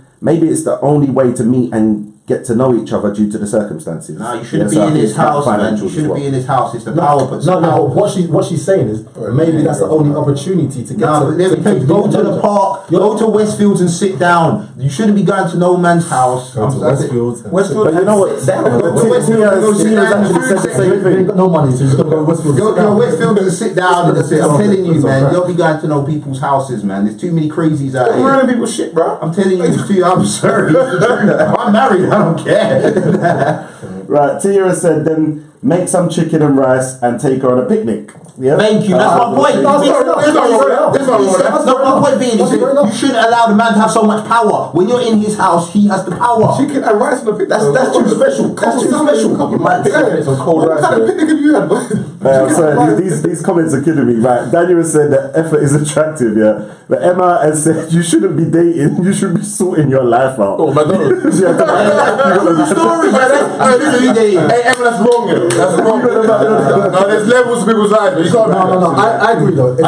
way to meet and get to know each other due to the circumstances. No, you shouldn't be in his house, man. You shouldn't be in his house. It's the power. No. What she's saying is maybe that's the only opportunity to get to go to the park, go to Westfields and sit down. You shouldn't be going to no man's house. Go to Westfields. Westfield, But you know what? T actually said the same You thing. ain't got no money, so you just gotta go to Westfields. Go to Westfield and sit down. And sit. I'm telling you, man. You'll be going to know people's houses, man. There's too many crazies out here. Ruining people's shit, bro. I'm telling you, it's too. I'm sorry. I'm married. I don't care. Right, Tia said, then make some chicken and rice and take her on a picnic. Yeah? Thank you. That's my point. My point being is you shouldn't allow the man to have so much power. When you're in his house, he has the power. chicken and rice on the picnic. That's too special. That's too special. You might take some cold rice. What kind of picnic have you had, boy? So these comments are killing me. Right, Daniel has said that effort is attractive, yeah. But Emma has said you shouldn't be dating, you should be sorting your life out. Oh, McDonald's. Story, Hey, Emma, that's wrong, yo. That's wrong. No, there's levels to people's lives, but you can't. No. I agree though. If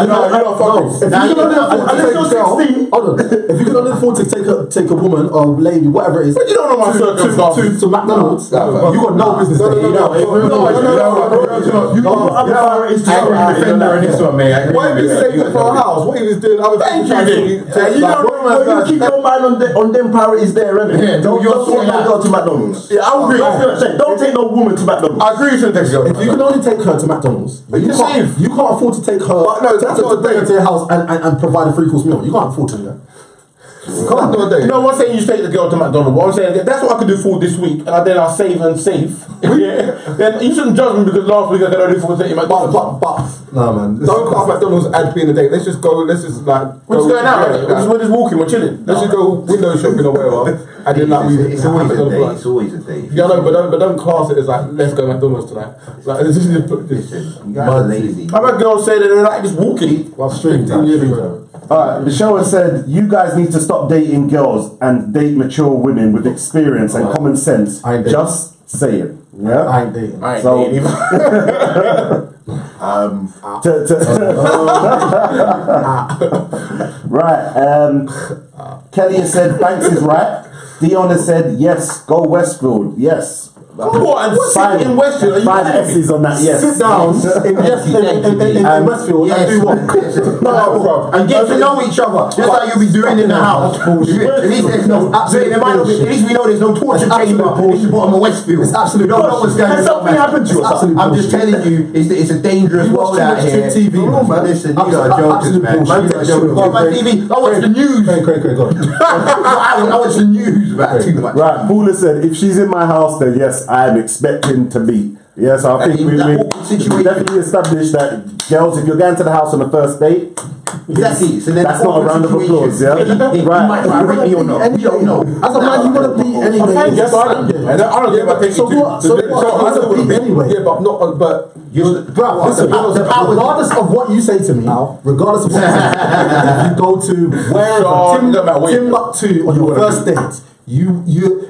you can only afford to take a woman or lady, whatever it is, But you don't know my circumstances. to McDonald's, you got no business there. Why did he say that for a house? What he was doing, other things. You don't know You keep your mind on them priorities there, innit? Don't take no girl to McDonald's. Yeah, I agree. Don't take no woman to McDonald's. I agree, you shouldn't take a girl. If you can only take her to McDonald's, you can't afford to take her. No, that's not a bring her date. to your house and provide a 3-course meal. You can't afford to do that. Come on, No, I'm not saying you take the girl to McDonald's. What I'm saying that's what I could do for this week, and then I'll save. Yeah. Then you shouldn't judge me because last week I could only afford to take McDonald's. But no, man. Don't class McDonald's as being a date. Let's just go. Let's just like. We're just going out. We're just walking. We're chilling. Let's just go window shopping or whatever. And then like It's always a day. It's always a day. Yeah, no, but don't class it as like let's go McDonald's tonight. Like this is Listen, you guys are lazy. I've had girls say that they're like just walking. Well, stream time. Alright, Michelle has said, you guys need to stop dating girls and date mature women with experience and common sense. I ain't dating. Just say it. Yeah? I ain't dating. I ain't So- dating either. Right, Kelly has said, Banks is right. Dion has said, yes, go Westfield. Yes. What? And sit in Westfield? Are you Five kidding me? S's on that, yes. Sit down in Westfield and do what? No, and get to know each other. Just like you'll be doing in the house. At least there's no absolute. At least we know there's no torture chamber in the bottom of Westfield. It's absolute You don't know what's going on. Has something happened to you? I'm just telling you, it's a dangerous world out here. TV, man. Listen, you are jokers, man. Oh, my TV. I watch the news. Craig, go on. I watch the news about too much. Right, Paula said, if she's in my house, then yes, I am expecting to be. Yes, I think we definitely established that girls, if you're going to the house on the first date, Exactly. So then that's not a round of applause, yeah? Right. Rate me or not. We don't know. As a man, you want to be anyway. Yes, I don't care about taking So what? So I what? don't Be anyway. Yeah, but not. But Listen, regardless of what you say to me, regardless of what you say, if you go to wherever Timbuktu on your first date, you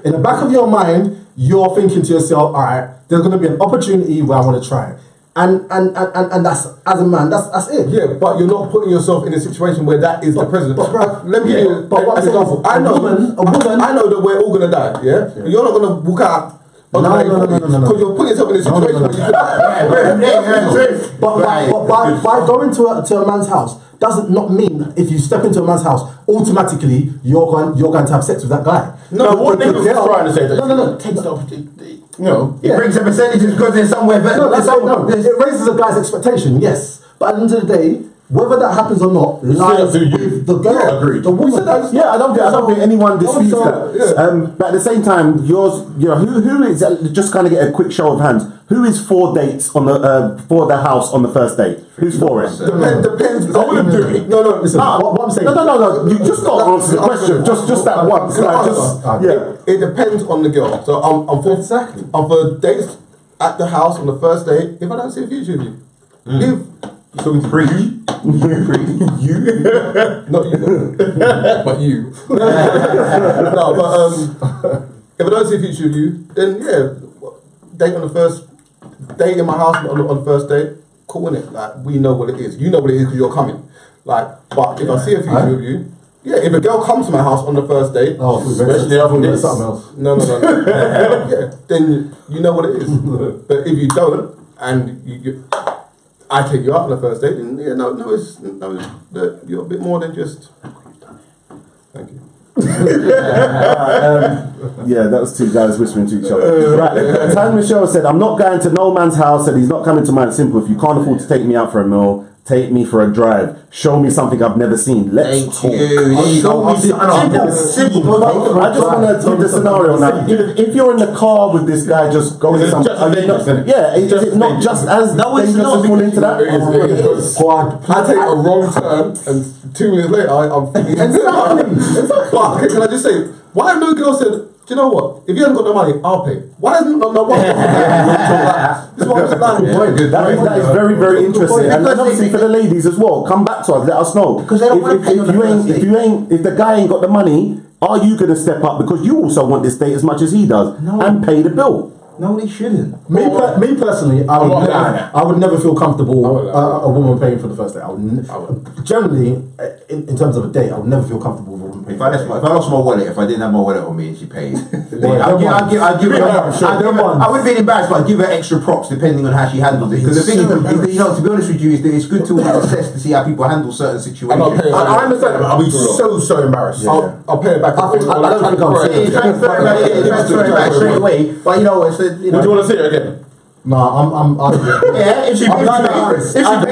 in the back of your mind, you're thinking to yourself, all right, there's going to be an opportunity where I want to try it. And that's, as a man, that's it. yeah, but you're not putting yourself in a situation where that is the president. Let me give you an what I'm saying example. is, I know, a woman. I know that we're all gonna die. Yeah, you're not gonna walk out. No. Because you're putting yourself in a situation where you could. But by going to a man's house doesn't not mean if you step into a man's house automatically you're going to have sex with that guy. No, what niggas is trying to say that No. takes the opportunity. No. It brings the percentages because there's somewhere better. It raises a guy's expectation, yes. But at the end of the day, Whether that happens or not lies do you. with the girl, Yeah, agreed. the woman. Yeah, I don't think anyone disputes so, that. yeah. But at the same time, who is just kind of get a quick show of hands? Who is for dates on the for the house on the first date? Who's for it? Depends. I wouldn't do it. No, listen. What I'm saying. No. You just got to answer the question. Just that once. Like, It depends on the girl. So I'm for dates at the house on the first date. If I don't see a future with you, if So preach. not you, but you. No, but if I don't see a future with you, then yeah, date on the first date in my house on the first date, cool, innit? Like we know what it is. You know what it is because you're coming. Like, but if I see a future with you, yeah, if a girl comes to my house on the first date, Especially after this. something else. no, yeah, then you know what it is. But if you don't, and I take you out on the first date, then yeah, you're a bit more than just. Thank you. Yeah, that was two guys whispering to each other. Right. Tan Michelle said, I'm not going to no man's house and he's not coming to mine. Simple. If you can't afford to take me out for a meal, take me for a drive. Show me something I've never seen. Let's talk. Simple. I just want to give the scenario now. If you're in the car with this guy just going Is it somewhere, just as dangerous, isn't it? yeah, is it not just as dangerous to fall into that? It is. I take a wrong turn, and 2 minutes later, I'm thinking. But can I just say, why have no girl said, do you know what? If you haven't got the money, I'll pay. Why doesn't no one? This is what I'm saying. That is very, very interesting. And obviously for the ladies as well, come back to us, let us know. Because they don't want to pay on the first date. If the guy ain't got the money, are you going to step up because you also want this date as much as he does and pay the bill? No, they shouldn't. Me personally, I would never feel comfortable a woman paying for the first date. Generally, in terms of a date, I would never feel comfortable with a woman paying. If I lost my wallet, if I didn't have my wallet on me and she paid, Yeah, I'd give her. I would be embarrassed, but I'd give her extra props depending on how she handles it. Because the thing is, to be honest with you, is that it's good to assess to see how people handle certain situations. I understand, but I'll be so embarrassed. I'll pay it back. I don't think I'm saying Transfer it back straight away. But you know, it's Would you want to see it again? No, I'm yeah. If she pays for it, I'd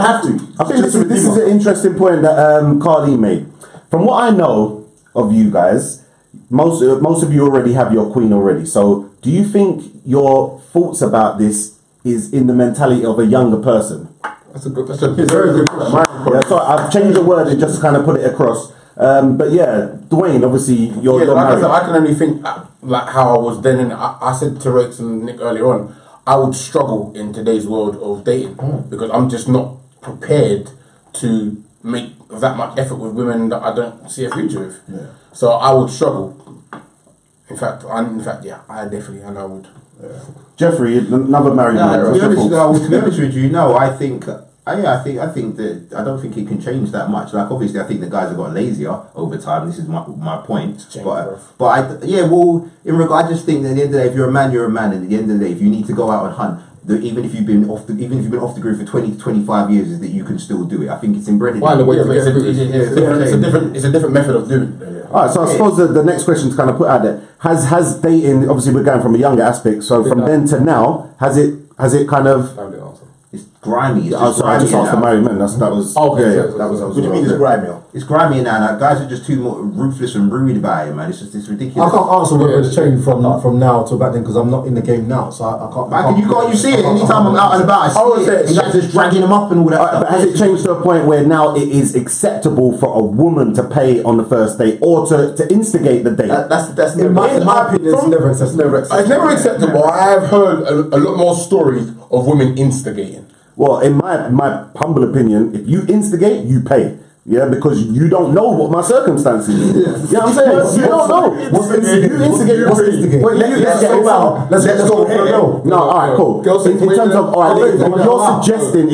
have to. I think this is an interesting point that Carly made. From what I know of you guys, most of you already have your queen already. So do you think your thoughts about this is in the mentality of a younger person? That's a very good question. Yeah, so I've changed the word and just kind of put it across. But yeah, Dwayne, obviously you're like married. I said, I can only think like how I was then. And I said to Rex and Nick earlier on, I would struggle in today's world of dating because I'm just not prepared to make that much effort with women that I don't see a future with. Yeah. So I would struggle. I would. Jeffrey, another married man. To be honest with you, no, I think that I don't think it can change that much. Like obviously, I think the guys have got lazier over time. This is my point. But in regard, I just think that at the end of the day, if you're a man, you're a man. And at the end of the day, if you need to go out and hunt, even if you've been off the grid for 20 to 25 years, is that you can still do it. I think it's inbred. It's a different method of doing it. All right, so I suppose the next question to kind of put out there has dating. Obviously, we're going from a younger aspect. So from then to now, has it kind of? It's grimy. It's I just asked for married men. That was. Okay, that was. What do you mean it's grimy? It's grimy now. Like, guys are just too more ruthless and rude about it, man. It's ridiculous. I can't answer whether it's changed from now to back then because I'm not in the game now, so I can't. You see it anytime I'm out and about. I see it. And guys just dragging them up and all that stuff. But has it changed to a point where now it is acceptable for a woman to pay on the first date or to instigate the date? That's in my opinion, it's never acceptable. It's never acceptable. I have heard a lot more stories of women instigating. Well, in my humble opinion, if you instigate, you pay. Yeah, because you don't know what my circumstances is. You know what I'm saying? You don't know. You instigate. Wait, let's go No, alright, cool. In terms of, alright, if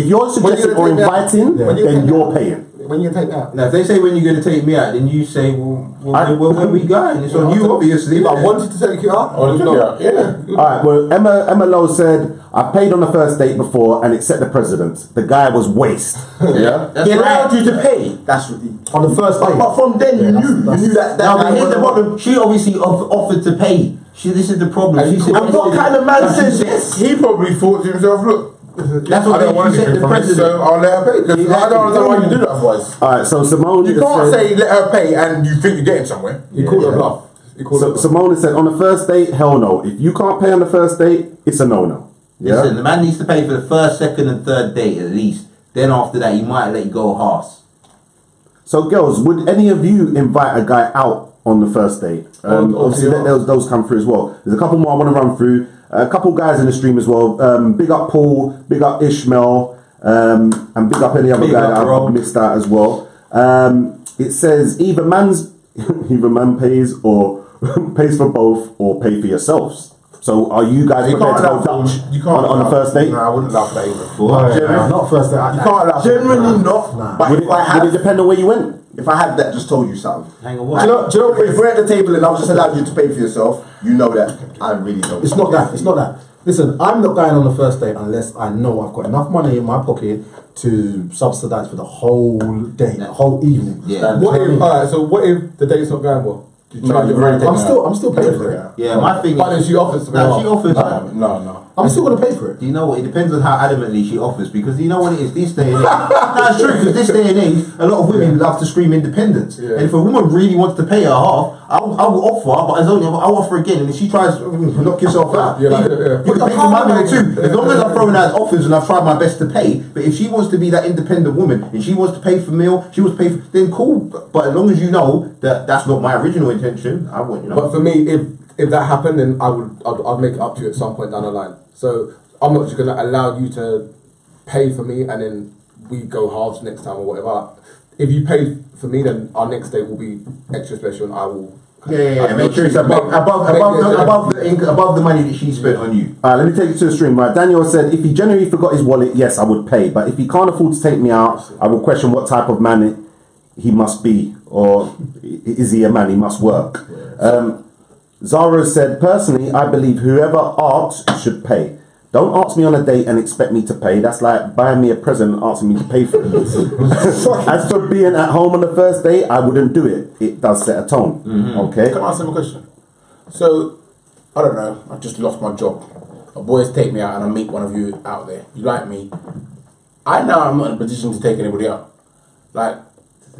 you're suggesting or inviting, then you're paying. When you take that? Now, if they say when you're going to take me out, then you say, well where we going? It's on you, obviously. If I wanted to take you out, Alright, well, Emma Lowe said, I paid on the first date before and it set the precedent. The guy was waste. Yeah. He allowed you to pay. That's on the first date. But from then you knew that. Now, but here's the problem. She obviously offered to pay. This is the problem. And what kind of man says this? He probably thought to himself, look, That's what I don't want you said anything the from it, president. so I'll let her pay. Because I don't understand why you do that otherwise. All right, so Simone You has can't said- say let her pay and you think you're getting somewhere. You call it a bluff. You call it a So, bluff. Simone has said on the first date, hell no. If you can't pay on the first date, it's a no-no. Yeah. Listen, the man needs to pay for the first, second, and third date at least. Then after that, he might let you go half. So, girls, would any of you invite a guy out on the first date? Obviously, let those come through as well. There's a couple more I want to run through. A couple guys in the stream as well. Big up Paul, big up Ishmael, and big up any other Big guy up that I've Rob. missed out as well. It says either man pays or pays for both or pay for yourselves. So, are you guys You prepared to can't go allow Dutch You can't on the first date? No, I wouldn't love that either. Not first date. You can't allow Generally not. But Would if I it had, depend on where you went? if I had that, just told you something. Hang on, Do what? you know, if we're at the table and I've just allowed you to pay for yourself, you know that I really don't. It's not that. It's not that. Listen, I'm not going on the first date unless I know I've got enough money in my pocket to subsidise for the whole day, the whole evening. Yeah. What if? Alright, so what if the date's not going well? You No, try you're to- right. I'm still paying for it. Yeah, my thing But then is... she offers to pay. No, she offers... No. I'm still gonna pay for it. Do you know what? It depends on how adamantly she offers, because you know what it is this day and age. No, it's true, because this day and age, a lot of women love to scream independence. Yeah. And if a woman really wants to pay her half, I will offer, but I'll offer again. And if she tries to knock yourself out, Yeah, like, you can pay for my meal too. As long as I'm throwing out offers and I've tried my best to pay. But if she wants to be that independent woman and she wants to pay for meal, she wants to pay for, then cool. But as long as you know that that's not my original intention, I want, you know. But for me, if that happened, then I'd make it up to you at some point down the line. So I'm not just gonna allow you to pay for me and then we go halves next time or whatever. If you pay for me, then our next date will be extra special, and I will. Yeah. Make sure it's above the money that she spent on you. Let me take you to the stream. Right, Daniel said, if he genuinely forgot his wallet, yes, I would pay. But if he can't afford to take me out, I will question what type of man he must be, or is he a man? He must work. Zara said, personally, I believe whoever asks should pay. Don't ask me on a date and expect me to pay. That's like buying me a present and asking me to pay for it. As for being at home on the first date, I wouldn't do it. It does set a tone. Okay. Can I ask him a question? So, I don't know, I just lost my job. A boys take me out and I meet one of you out there. You like me. I'm not in a position to take anybody out. Like,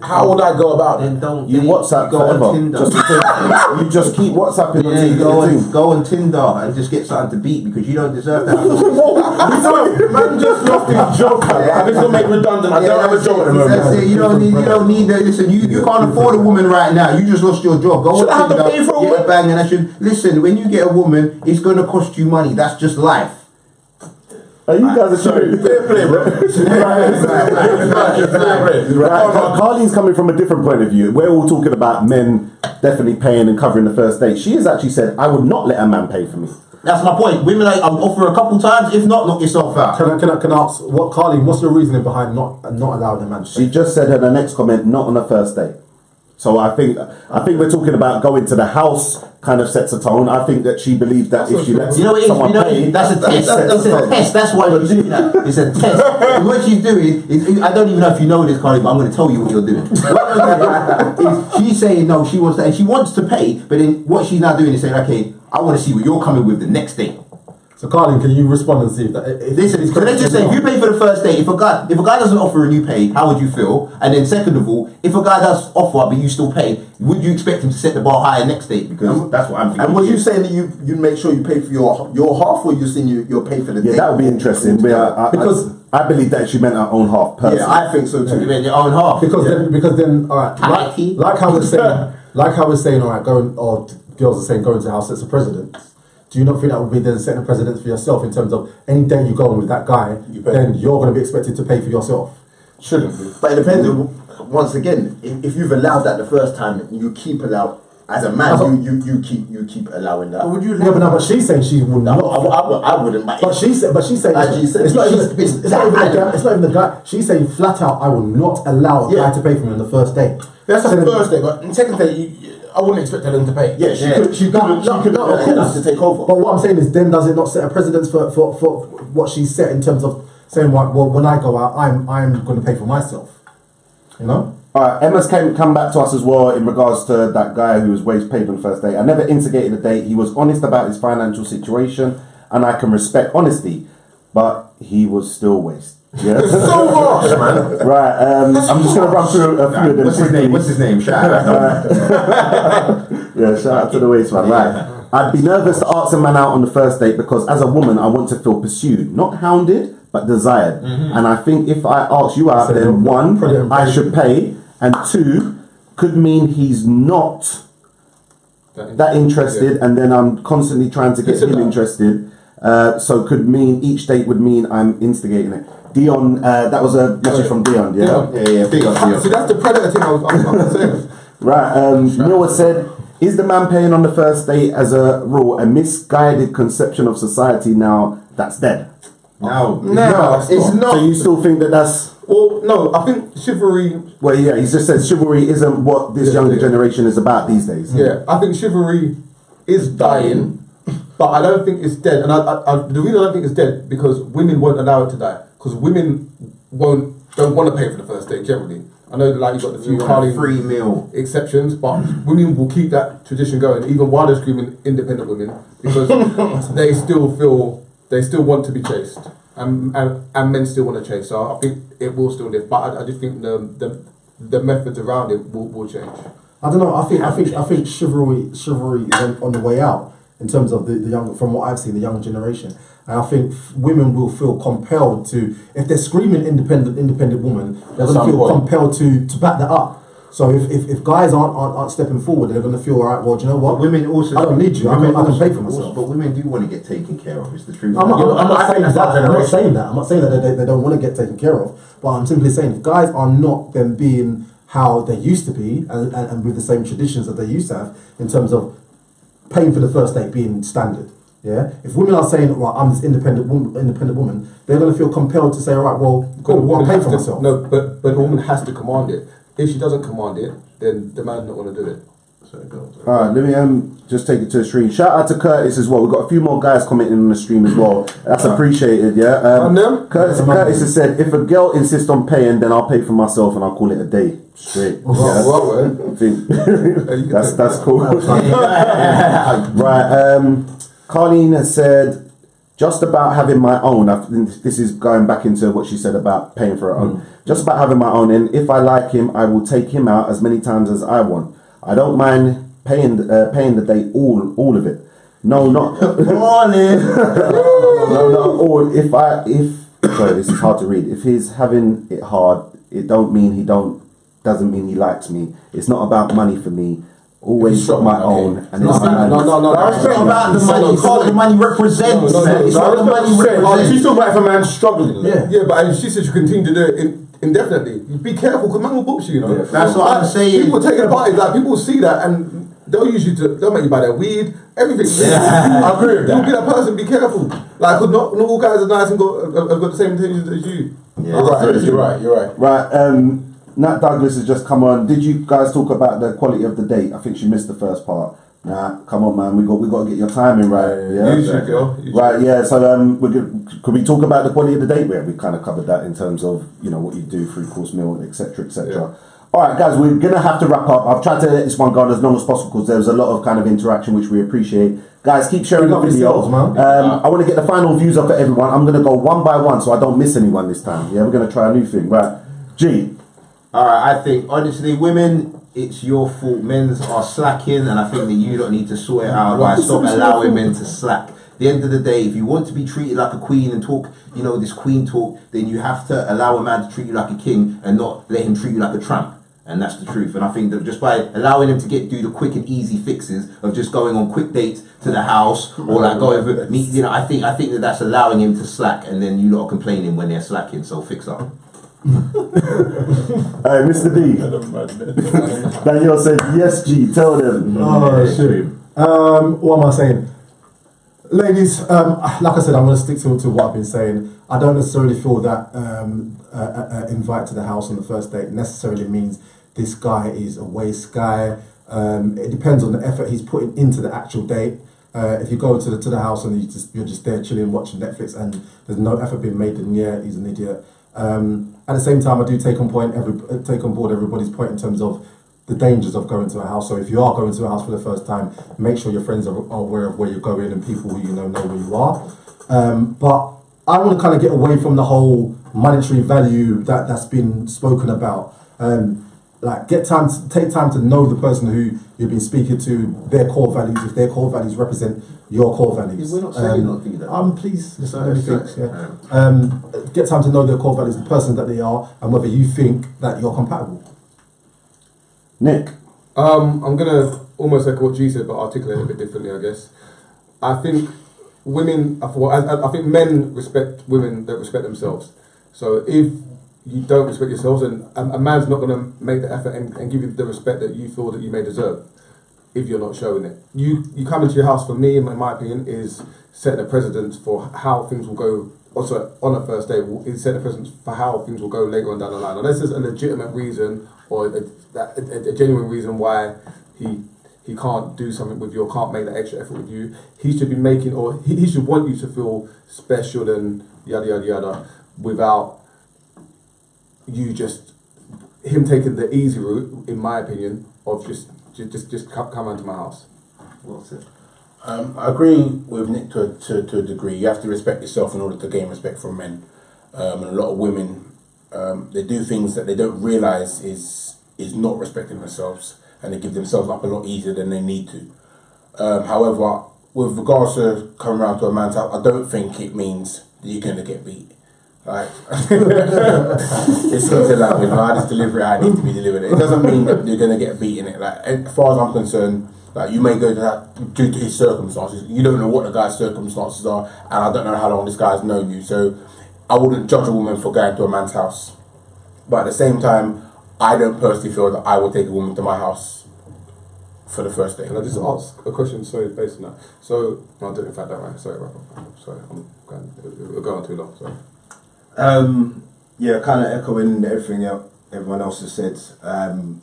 how would I go about Then it? don't You date, WhatsApp go on forever. Tinder. You just keep WhatsApping Yeah, until you go get a thing. on Tinder and just get something to beat, because you don't deserve that. Man just lost his job, man. I'm just gonna make redundant. I don't have a job at the moment. That's it. You don't need that. Listen, you can't afford a woman right now. You just lost your job. Go Should I on have to Tinder, pay for a get woman? a bang, and I should listen. When you get a woman, it's gonna cost you money. That's just life. You guys are showing. Fair play, bro. Right, Carlene's coming from a different point of view. We're all talking about men definitely paying and covering the first date. She has actually said, I would not let a man pay for me. That's my point. Women, I'll offer a couple times. If not, knock yourself out. Can I ask what Carly? What's the reasoning behind not allowing a man to pay? She just said in the next comment, not on the first date. So I think we're talking about going to the house kind of sets a tone. I think that she believes that if she lets You know what it is? someone pay, That's a test. It's a test. That's why she's doing that. It's a test. And what she's doing is, I don't even know if you know this, Carly, but I'm going to tell you what you're doing. Is she's saying no, she wants to, and she wants to pay, but then what she's now doing is saying, okay, I want to see what you're coming with the next day. So Carly, can you respond and see if that? Listen, so let's just say if you pay for the first date, if a guy doesn't offer and you pay, how would you feel? And then second of all, if a guy does offer but you still pay, would you expect him to set the bar higher next date? Because that's what I'm thinking. And were you saying that you make sure you pay for your half, or you saying you'll pay for the date? that would be interesting. Because I believe that she meant her own half personally. Yeah, I think so You too. mean your own half? Because then all right, like how we're saying all right, going or girls are saying going to the house sets a precedent. Do you not think that would be then setting a precedent for yourself in terms of any day you go on with that guy, then you're going to be expected to pay for yourself? Shouldn't be. But it depends. Once again, if you've allowed that the first time, you keep allowed as a man. You keep allowing that. Would you? Yeah, but she's saying she would not. I wouldn't. But she's saying it's not even the guy. She's saying flat out, I will not allow a guy to pay for me on the first date. That's the first day, but in second day, I wouldn't expect them to pay. Yeah, she could have to take over. But what I'm saying is, then does it not set a precedence for what she's set in terms of saying, well, when I go out, I'm going to pay for myself. You know. Alright, Emma's come back to us as well in regards to that guy who was wage paid on the first date. I never instigated a date. He was honest about his financial situation, and I can respect honesty. But he was still waste. Yeah. So harsh, man. Right, I'm just going to run through a few of them. What's his name? What's his name? Shout out. Yeah, shout out to the waste man. Right. I'd be nervous to ask a man out on the first date because as a woman, I want to feel pursued, not hounded, but desired. And I think if I ask you out, then one, I should pay, and two, could mean he's not that interested, and then I'm constantly trying to get him interested. So could mean each date would mean I'm instigating it. Dion, that was a message from Dion, yeah? Yeah, big up Dion. See, that's the predator thing I was saying. Right, Neil said, is the man paying on the first date as a rule a misguided conception of society now that's dead? No, it's not. So you still think that that's... Well, no, I think chivalry. Well, yeah, he just said chivalry isn't what this younger generation is about these days. Yeah, I think chivalry is dying, but I don't think it's dead. And the reason I don't think it's dead because women won't allow it to die. Because women don't want to pay for the first date generally. I know that, like, you've got the few Carly free meal exceptions, but women will keep that tradition going even while they're screaming independent women because they still want to be chased. And men still want to chase, so I think it will still live. But I just think the methods around it will change. I don't know. I think chivalry is on the way out in terms of the young. From what I've seen, the younger generation, and I think women will feel compelled to, if they're screaming independent woman, they're going to feel compelled to back that up. So if guys aren't stepping forward, they're going to feel, all right, well, do you know what? Women also. I don't need you. I can pay for myself. But women do want to get taken care of. It's the truth. I'm not saying that. I'm not saying that they don't want to get taken care of. But I'm simply saying if guys are not then being how they used to be and with the same traditions that they used to have in terms of paying for the first date being standard. Yeah. If women are saying, "Well, I'm this independent woman," they're going to feel compelled to say, "All right, well, I'll pay for myself." No, but a woman has to command it. If she doesn't command it, then the man's not going to do it. So it goes. All right, let me just take it to the stream. Shout out to Curtis as well. We've got a few more guys commenting on the stream as well. That's appreciated, yeah. Curtis has said, if a girl insists on paying, then I'll pay for myself and I'll call it a day. Straight. I think that's cool. Right. Colleen has said, just about having my own. This is going back into what she said about paying for her own. Just about having my own, and if I like him, I will take him out as many times as I want. I don't mind paying the date, all of it. No, not no. Or if sorry, this is hard to read. If he's having it hard, it doesn't mean he likes me. It's not about money for me. Always got my own, and it's no. It's not about the money. It's what the money represents. It's what the money represents. She's talking about if a man's struggling. Yeah, but she said she continue to do it indefinitely. Be careful, because man will books you. Yeah, that's what I'm saying. People take advantage. Like people see that and they'll use you they'll make you buy their weed, everything. Yeah. I agree with that. You'll be that person. Be careful. Like, cause not all guys are nice and have got the same intentions as you. Yeah, you're right. Right. Nat Douglas has just come on. Did you guys talk about the quality of the date? I think she missed the first part. Nah, come on, man. We got to get your timing right. Yeah. You should, girl. Right. Yeah. So could we talk about the quality of the date? We kind of covered that in terms of what you do, 3-course meal, etc., etc. Yeah. All right, guys. We're gonna have to wrap up. I've tried to let this one go on as long as possible because there was a lot of kind of interaction which we appreciate. Guys, keep sharing the video. I want to get the final views up for everyone. I'm gonna go one by one so I don't miss anyone this time. Yeah, we're gonna try a new thing. Right. G. Alright, I think honestly, women, it's your fault. Men are slacking, and I think that you don't need to sort it out by stop allowing men to slack. At the end of the day, if you want to be treated like a queen and talk, this queen talk, then you have to allow a man to treat you like a king and not let him treat you like a tramp. And that's the truth. And I think that just by allowing him to do the quick and easy fixes of just going on quick dates to the house or like going over me, I think that that's allowing him to slack, and then you lot are complaining when they're slacking. So fix up. Alright, Mr. D. Daniel said, yes, G, tell them. Oh, shit. What am I saying? Ladies, like I said, I'm going to stick to what I've been saying. I don't necessarily feel that invite to the house on the first date necessarily means this guy is a waste guy. It depends on the effort he's putting into the actual date. If you go to the house and you're just there chilling, watching Netflix, and there's no effort being made, then yeah, he's an idiot. At the same time, I do take on board everybody's point in terms of the dangers of going to a house. So if you are going to a house for the first time, make sure your friends are aware of where you're going and people who know where you are. But I want to kind of get away from the whole monetary value that's been spoken about. Like take time to know the person who you've been speaking to, their core values, if their core values represent your core values. We're not saying not to do that. Please, listen, let me think. Get time to know their core values, the person that they are, and whether you think that you're compatible. Nick. I'm gonna almost echo what G said, but articulate it a bit differently, I guess. I think women, I think men respect women that respect themselves. So if you don't respect yourselves, and a man's not going to make the effort and give you the respect that you feel that you may deserve if you're not showing it. You come into your house, for me, in my opinion, is setting a precedent for how things will go. Also, on a first day, is setting a precedent for how things will go later on down the line. Unless there's a legitimate reason or a genuine reason why he can't do something with you or can't make that extra effort with you, he should be making, or he should want you to feel special and yada yada yada, without you just him taking the easy route, in my opinion, of just come into my house. What's it? I agree with Nick to a degree. You have to respect yourself in order to gain respect from men. And a lot of women, they do things that they don't realise is not respecting themselves, and they give themselves up a lot easier than they need to. However, with regards to coming around to a man's house, I don't think it means that you're going to get beat. Like, it's easy that way. I just deliver it how it needs to be delivered. It doesn't mean that you're going to get beat in it. Like, as far as I'm concerned, like, you may go to that due to his circumstances. You don't know what the guy's circumstances are, and I don't know how long this guy's known you. So I wouldn't judge a woman for going to a man's house. But at the same time, I don't personally feel that I would take a woman to my house for the first day. Can I just ask a question, sorry, based on that? So, no, I didn't in fact that way. Sorry, sorry, we're going too long, sorry. Yeah, kind of echoing everything everyone else has said. Some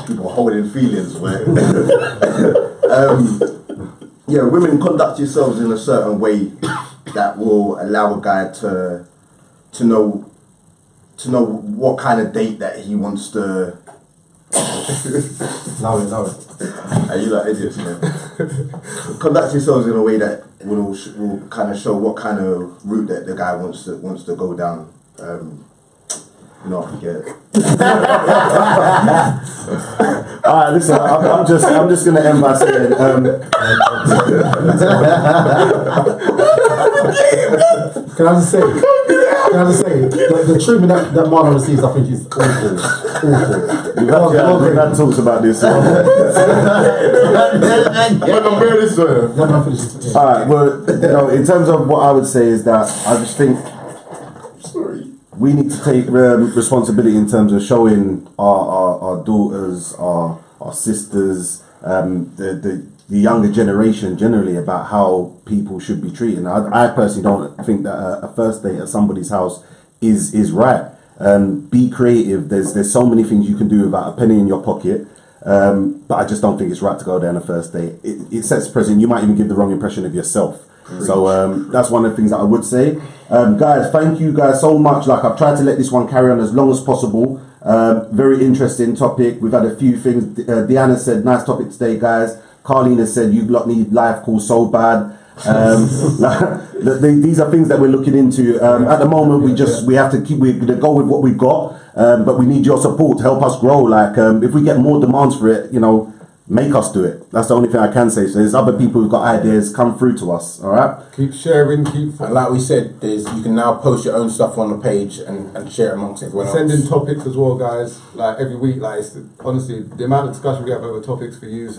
people holding feelings, man. Yeah, women conduct yourselves in a certain way that will allow a guy to know what kind of date that he wants to. Know it. You like idiots, man. Conduct yourselves in a way that will kind of show what kind of route that the guy wants to go down. No, I forget it. Alright, listen, I'm just gonna end by saying Can I just say, the treatment that Marlon receives, I think is awful. we've had talks about this. Alright, well, in terms of what I would say is that I just think we need to take responsibility in terms of showing our daughters, our sisters, the younger generation generally about how people should be treated. I personally don't think that a first date at somebody's house is right. Be creative. There's so many things you can do without a penny in your pocket. But I just don't think it's right to go there on a first date. It sets precedent. You might even give the wrong impression of yourself. So that's one of the things that I would say. Guys, thank you guys so much. Like, I've tried to let this one carry on as long as possible. Very interesting topic. We've had a few things. Deanna said, nice topic today, guys. Carlina said, you lot need life calls so bad. These are things that we're looking into. At the moment, we have to we're going to go with what we've got. But we need your support to help us grow. Like, if we get more demands for it, make us do it. That's the only thing I can say. So there's other people who've got ideas, come through to us. All right. Keep sharing. And like we said, you can now post your own stuff on the page and share it amongst everyone else. Send in topics as well, guys. Like every week, honestly, the amount of discussion we have over topics for you,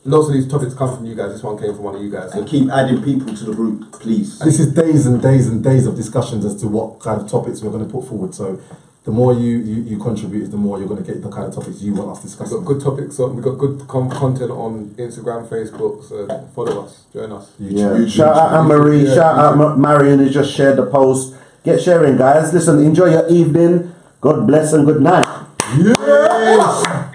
lots of these topics come from you guys. This one came from one of you guys. And keep adding people to the group, please. This is days and days and days of discussions as to what kind of topics we're going to put forward. So the more you contribute, the more you're going to get the kind of topics you want us discussing. We've got good topics on. We've got good content on Instagram, Facebook. So follow us, join us. YouTube. Shout out Anne-Marie. Shout out Marion who just shared the post. Get sharing, guys. Listen, enjoy your evening. God bless and good night. Yes.